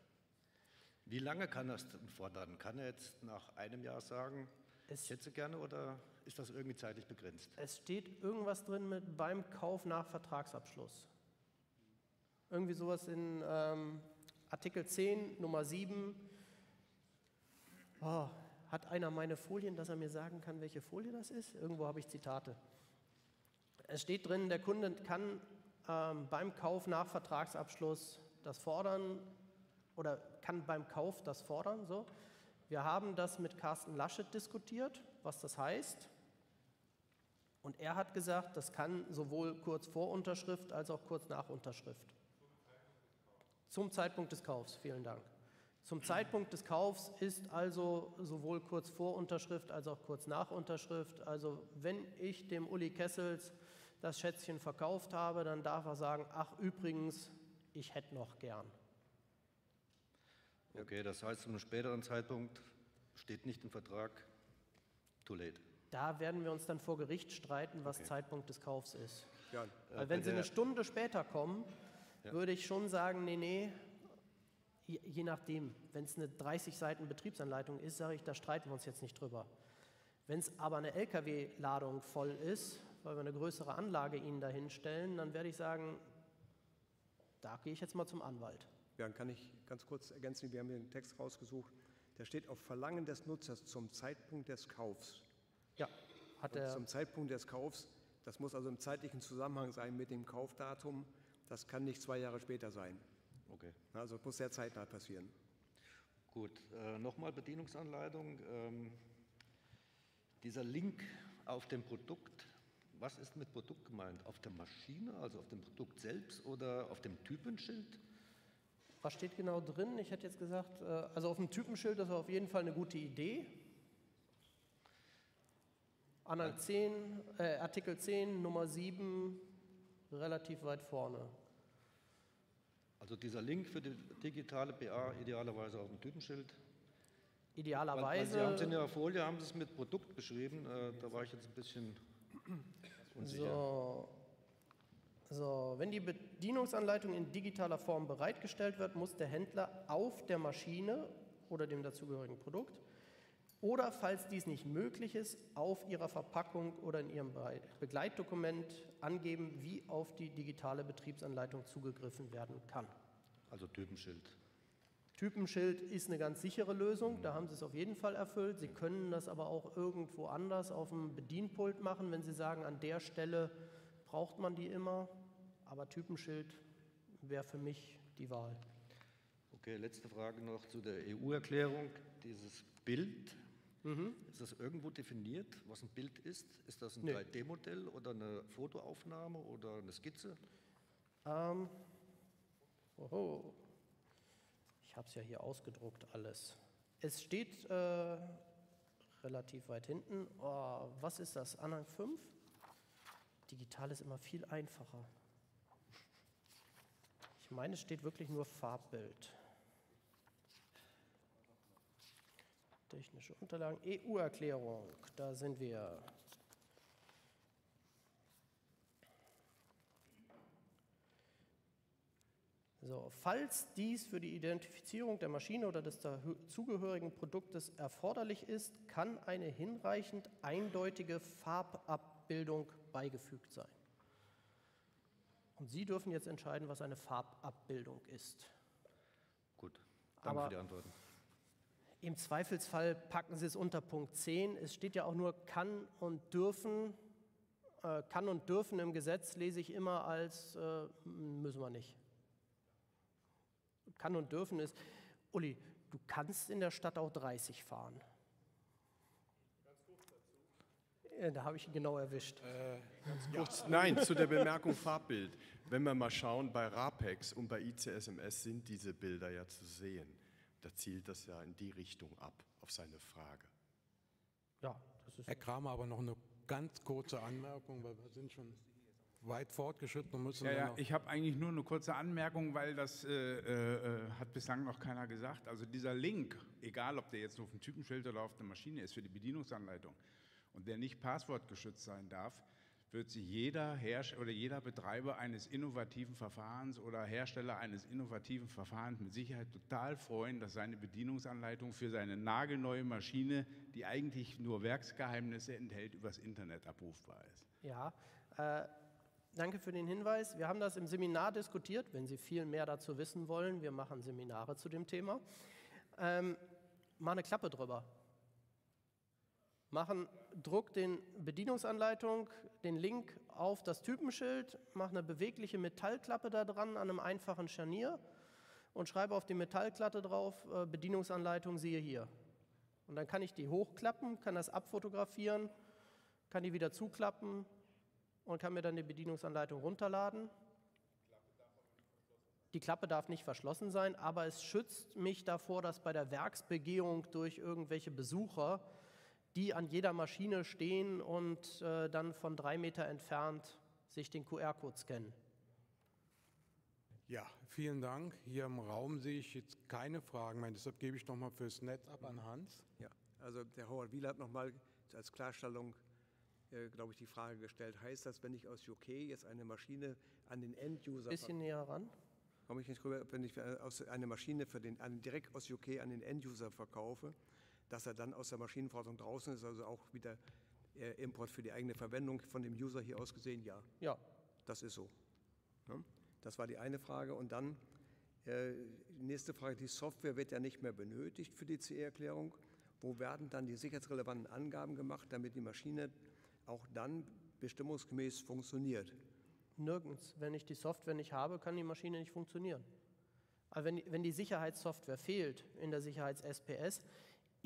Wie lange kann er es denn fordern? Kann er jetzt nach einem Jahr sagen, ich hätte gerne, oder ist das irgendwie zeitlich begrenzt? Es steht irgendwas drin mit beim Kauf nach Vertragsabschluss. Irgendwie sowas in Artikel 10, Nummer 7. Oh, hat einer meine Folien, dass er mir sagen kann, welche Folie das ist? Irgendwo habe ich Zitate. Es steht drin, der Kunde kann beim Kauf nach Vertragsabschluss das fordern oder kann beim Kauf das fordern. So. Wir haben das mit Carsten Laschet diskutiert, was das heißt. Und er hat gesagt, das kann sowohl kurz vor Unterschrift als auch kurz nach Unterschrift. Zum Zeitpunkt des Kaufs, vielen Dank. Zum Zeitpunkt des Kaufs ist also sowohl kurz vor Unterschrift als auch kurz nach Unterschrift. Also wenn ich dem Uli Kessels das Schätzchen verkauft habe, dann darf er sagen, ach übrigens, ich hätte noch gern. Okay, das heißt, zu einem späteren Zeitpunkt steht nicht im Vertrag, too late. Da werden wir uns dann vor Gericht streiten, was Zeitpunkt des Kaufs ist. Ja, Weil wenn Sie eine Stunde später kommen, würde ich schon sagen, nee, je nachdem. Wenn es eine 30 Seiten Betriebsanleitung ist, sage ich, da streiten wir uns jetzt nicht drüber. Wenn es aber eine LKW-Ladung voll ist, weil wir eine größere Anlage Ihnen dahin stellen, dann werde ich sagen, da gehe ich jetzt mal zum Anwalt. Ja, dann kann ich ganz kurz ergänzen, wir haben hier einen Text rausgesucht, der steht auf Verlangen des Nutzers zum Zeitpunkt des Kaufs. Ja, hat er. Zum Zeitpunkt des Kaufs, das muss also im zeitlichen Zusammenhang sein mit dem Kaufdatum, das kann nicht 2 Jahre später sein. Okay. Also muss sehr zeitnah passieren. Gut, nochmal Bedienungsanleitung. Dieser Link auf dem Produkt, was ist mit Produkt gemeint? Auf der Maschine, also auf dem Produkt selbst oder auf dem Typenschild? Was steht genau drin? Ich hätte jetzt gesagt, also auf dem Typenschild ist auf jeden Fall eine gute Idee. Artikel 10, Nummer 7, relativ weit vorne. Also dieser Link für die digitale BA idealerweise auf dem Typenschild? Idealerweise. Sie haben es in Ihrer Folie, haben Sie es mit Produkt beschrieben, da war ich jetzt ein bisschen unsicher. So, wenn die Bedienungsanleitung in digitaler Form bereitgestellt wird, muss der Händler auf der Maschine oder dem dazugehörigen Produkt oder, falls dies nicht möglich ist, auf ihrer Verpackung oder in ihrem Begleitdokument angeben, wie auf die digitale Betriebsanleitung zugegriffen werden kann. Also Typenschild. Typenschild ist eine ganz sichere Lösung, da haben Sie es auf jeden Fall erfüllt. Sie können das aber auch irgendwo anders auf dem Bedienpult machen, wenn Sie sagen, an der Stelle braucht man die immer, aber Typenschild wäre für mich die Wahl. Okay, letzte Frage noch zu der EU-Erklärung. Dieses Bild, ist das irgendwo definiert, was ein Bild ist? Ist das ein 3D-Modell oder eine Fotoaufnahme oder eine Skizze? Ich habe es ja hier ausgedruckt alles. Es steht relativ weit hinten. Oh, was ist das? Anhang 5? Digital ist immer viel einfacher. Ich meine, es steht wirklich nur Farbbild. Technische Unterlagen, EU-Erklärung, da sind wir. So, falls dies für die Identifizierung der Maschine oder des dazugehörigen Produktes erforderlich ist, kann eine hinreichend eindeutige Farbabbildung Farbabbildung beigefügt sein. Und Sie dürfen jetzt entscheiden, was eine Farbabbildung ist. Gut, danke für die Antworten. Im Zweifelsfall packen Sie es unter Punkt 10. Es steht ja auch nur kann und dürfen. Kann und dürfen im Gesetz lese ich immer als müssen wir nicht. Kann und dürfen ist, Uli, du kannst in der Stadt auch 30 fahren. Da habe ich ihn genau erwischt. Ganz kurz, nein, zu der Bemerkung Farbbild. Wenn wir mal schauen, bei RAPEX und bei ICSMS sind diese Bilder ja zu sehen. Da zielt das ja in die Richtung ab, auf seine Frage. Ja, das ist. Herr Kramer, aber noch eine ganz kurze Anmerkung, weil wir sind schon weit fortgeschritten und müssen. Ja, ich habe eigentlich nur eine kurze Anmerkung, weil das hat bislang noch keiner gesagt. Also dieser Link, egal ob der jetzt nur auf dem Typenschild oder auf der Maschine ist, für die Bedienungsanleitung und der nicht passwortgeschützt sein darf, wird sich jeder Betreiber eines innovativen Verfahrens oder Hersteller eines innovativen Verfahrens mit Sicherheit total freuen, dass seine Bedienungsanleitung für seine nagelneue Maschine, die eigentlich nur Werksgeheimnisse enthält, übers Internet abrufbar ist. Ja, danke für den Hinweis. Wir haben das im Seminar diskutiert, wenn Sie viel mehr dazu wissen wollen. Wir machen Seminare zu dem Thema. Mal eine Klappe drüber. Druck den Bedienungsanleitung, den Link auf das Typenschild, mache eine bewegliche Metallklappe da dran an einem einfachen Scharnier und schreibe auf die Metallklappe drauf, Bedienungsanleitung siehe hier. Und dann kann ich die hochklappen, kann das abfotografieren, kann die wieder zuklappen und kann mir dann die Bedienungsanleitung runterladen. Die Klappe darf nicht verschlossen sein, aber es schützt mich davor, dass bei der Werksbegehung durch irgendwelche Besucher, die an jeder Maschine stehen und dann von 3 Meter entfernt sich den QR-Code scannen. Ja, vielen Dank. Hier im Raum sehe ich jetzt keine Fragen mehr. Deshalb gebe ich nochmal fürs Netz ab an Hans. Ja, also der Howard Wieler hat nochmal als Klarstellung, glaube ich, die Frage gestellt, heißt das, wenn ich aus UK jetzt eine Maschine an den End-User... Bisschen näher ran. Komme ich nicht rüber, wenn ich eine Maschine direkt aus UK an den End-User verkaufe, dass er dann aus der Maschinenverordnung draußen ist, also auch wieder Import für die eigene Verwendung von dem User hier aus gesehen, ja. Ja. Das ist so. Ja? Das war die eine Frage. Und dann die nächste Frage, die Software wird ja nicht mehr benötigt für die CE-Erklärung. Wo werden dann die sicherheitsrelevanten Angaben gemacht, damit die Maschine auch dann bestimmungsgemäß funktioniert? Nirgends. Wenn ich die Software nicht habe, kann die Maschine nicht funktionieren. Aber wenn die Sicherheitssoftware fehlt in der Sicherheits-SPS,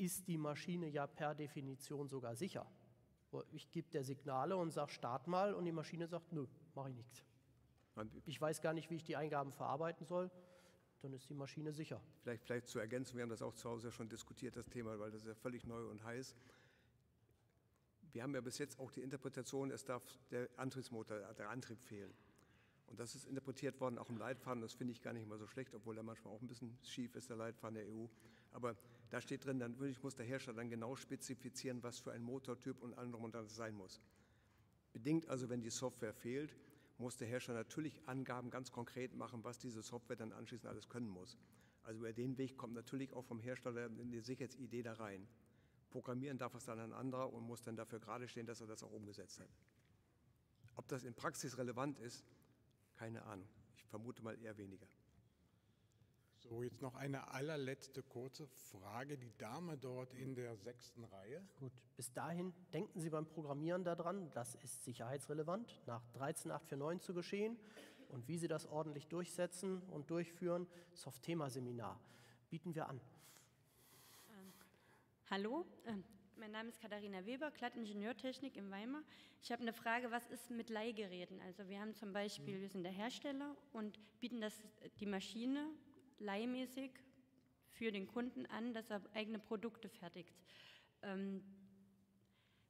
ist die Maschine ja per Definition sogar sicher. Ich gebe der Signale und sage, start mal, und die Maschine sagt, nö, mache ich nichts. Ich weiß gar nicht, wie ich die Eingaben verarbeiten soll, dann ist die Maschine sicher. Vielleicht zur Ergänzung, wir haben das auch zu Hause schon diskutiert, das Thema, weil das ist ja völlig neu und heiß. Wir haben ja bis jetzt auch die Interpretation, es darf der Antriebsmotor, der Antrieb fehlen. Und das ist interpretiert worden, auch im Leitfaden, das finde ich gar nicht mal so schlecht, obwohl der manchmal auch ein bisschen schief ist, der Leitfaden der EU. Aber da steht drin, dann muss der Hersteller dann genau spezifizieren, was für ein Motortyp und allem drum und dran sein muss. Bedingt also, wenn die Software fehlt, muss der Hersteller natürlich Angaben ganz konkret machen, was diese Software dann anschließend alles können muss. Also über den Weg kommt natürlich auch vom Hersteller eine Sicherheitsidee da rein. Programmieren darf es dann ein anderer und muss dann dafür gerade stehen, dass er das auch umgesetzt hat. Ob das in Praxis relevant ist, keine Ahnung. Ich vermute mal eher weniger. So, jetzt noch eine allerletzte kurze Frage. Die Dame dort in der 6. Reihe. Gut, bis dahin denken Sie beim Programmieren daran, das ist sicherheitsrelevant, nach 13849 zu geschehen. Und wie Sie das ordentlich durchsetzen und durchführen, Soft-Thema-Seminar bieten wir an. Hallo, mein Name ist Katharina Weber, Glattingenieurtechnik in Weimar. Ich habe eine Frage, was ist mit Leihgeräten? Also wir haben zum Beispiel, wir sind der Hersteller und bieten die Maschine leihmäßig für den Kunden an, dass er eigene Produkte fertigt. Wenn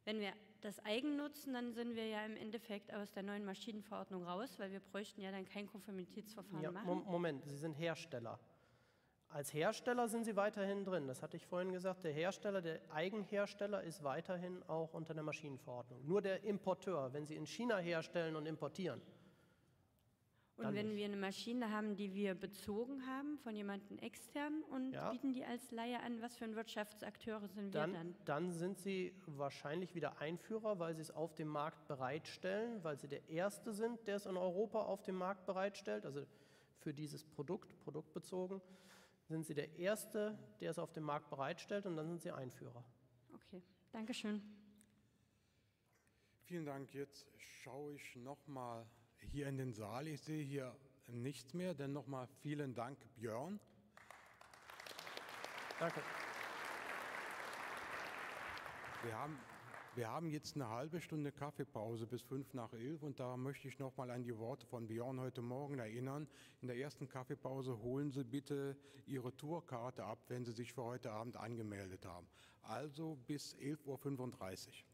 wir das eigen nutzen, dann sind wir ja im Endeffekt aus der neuen Maschinenverordnung raus, weil wir bräuchten ja dann kein Konformitätsverfahren machen. Moment, Sie sind Hersteller. Als Hersteller sind Sie weiterhin drin. Das hatte ich vorhin gesagt. Der Hersteller, der Eigenhersteller ist weiterhin auch unter der Maschinenverordnung. Nur der Importeur, wenn Sie in China herstellen und importieren. Und wenn wir eine Maschine haben, die wir bezogen haben von jemandem extern und bieten die als Leihe an, was für ein Wirtschaftsakteure sind wir dann? Dann sind Sie wahrscheinlich wieder Einführer, weil Sie es auf dem Markt bereitstellen, weil Sie der Erste sind, der es in Europa auf dem Markt bereitstellt. Also für dieses produktbezogen, sind Sie der Erste, der es auf dem Markt bereitstellt, und dann sind Sie Einführer. Okay, danke schön. Vielen Dank. Jetzt schaue ich nochmal hier in den Saal. Ich sehe hier nichts mehr, denn nochmal vielen Dank, Björn. Danke. Wir haben jetzt eine halbe Stunde Kaffeepause bis 11:05 und da möchte ich nochmal an die Worte von Björn heute Morgen erinnern. In der ersten Kaffeepause holen Sie bitte Ihre Tourkarte ab, wenn Sie sich für heute Abend angemeldet haben. Also bis 11:35 Uhr.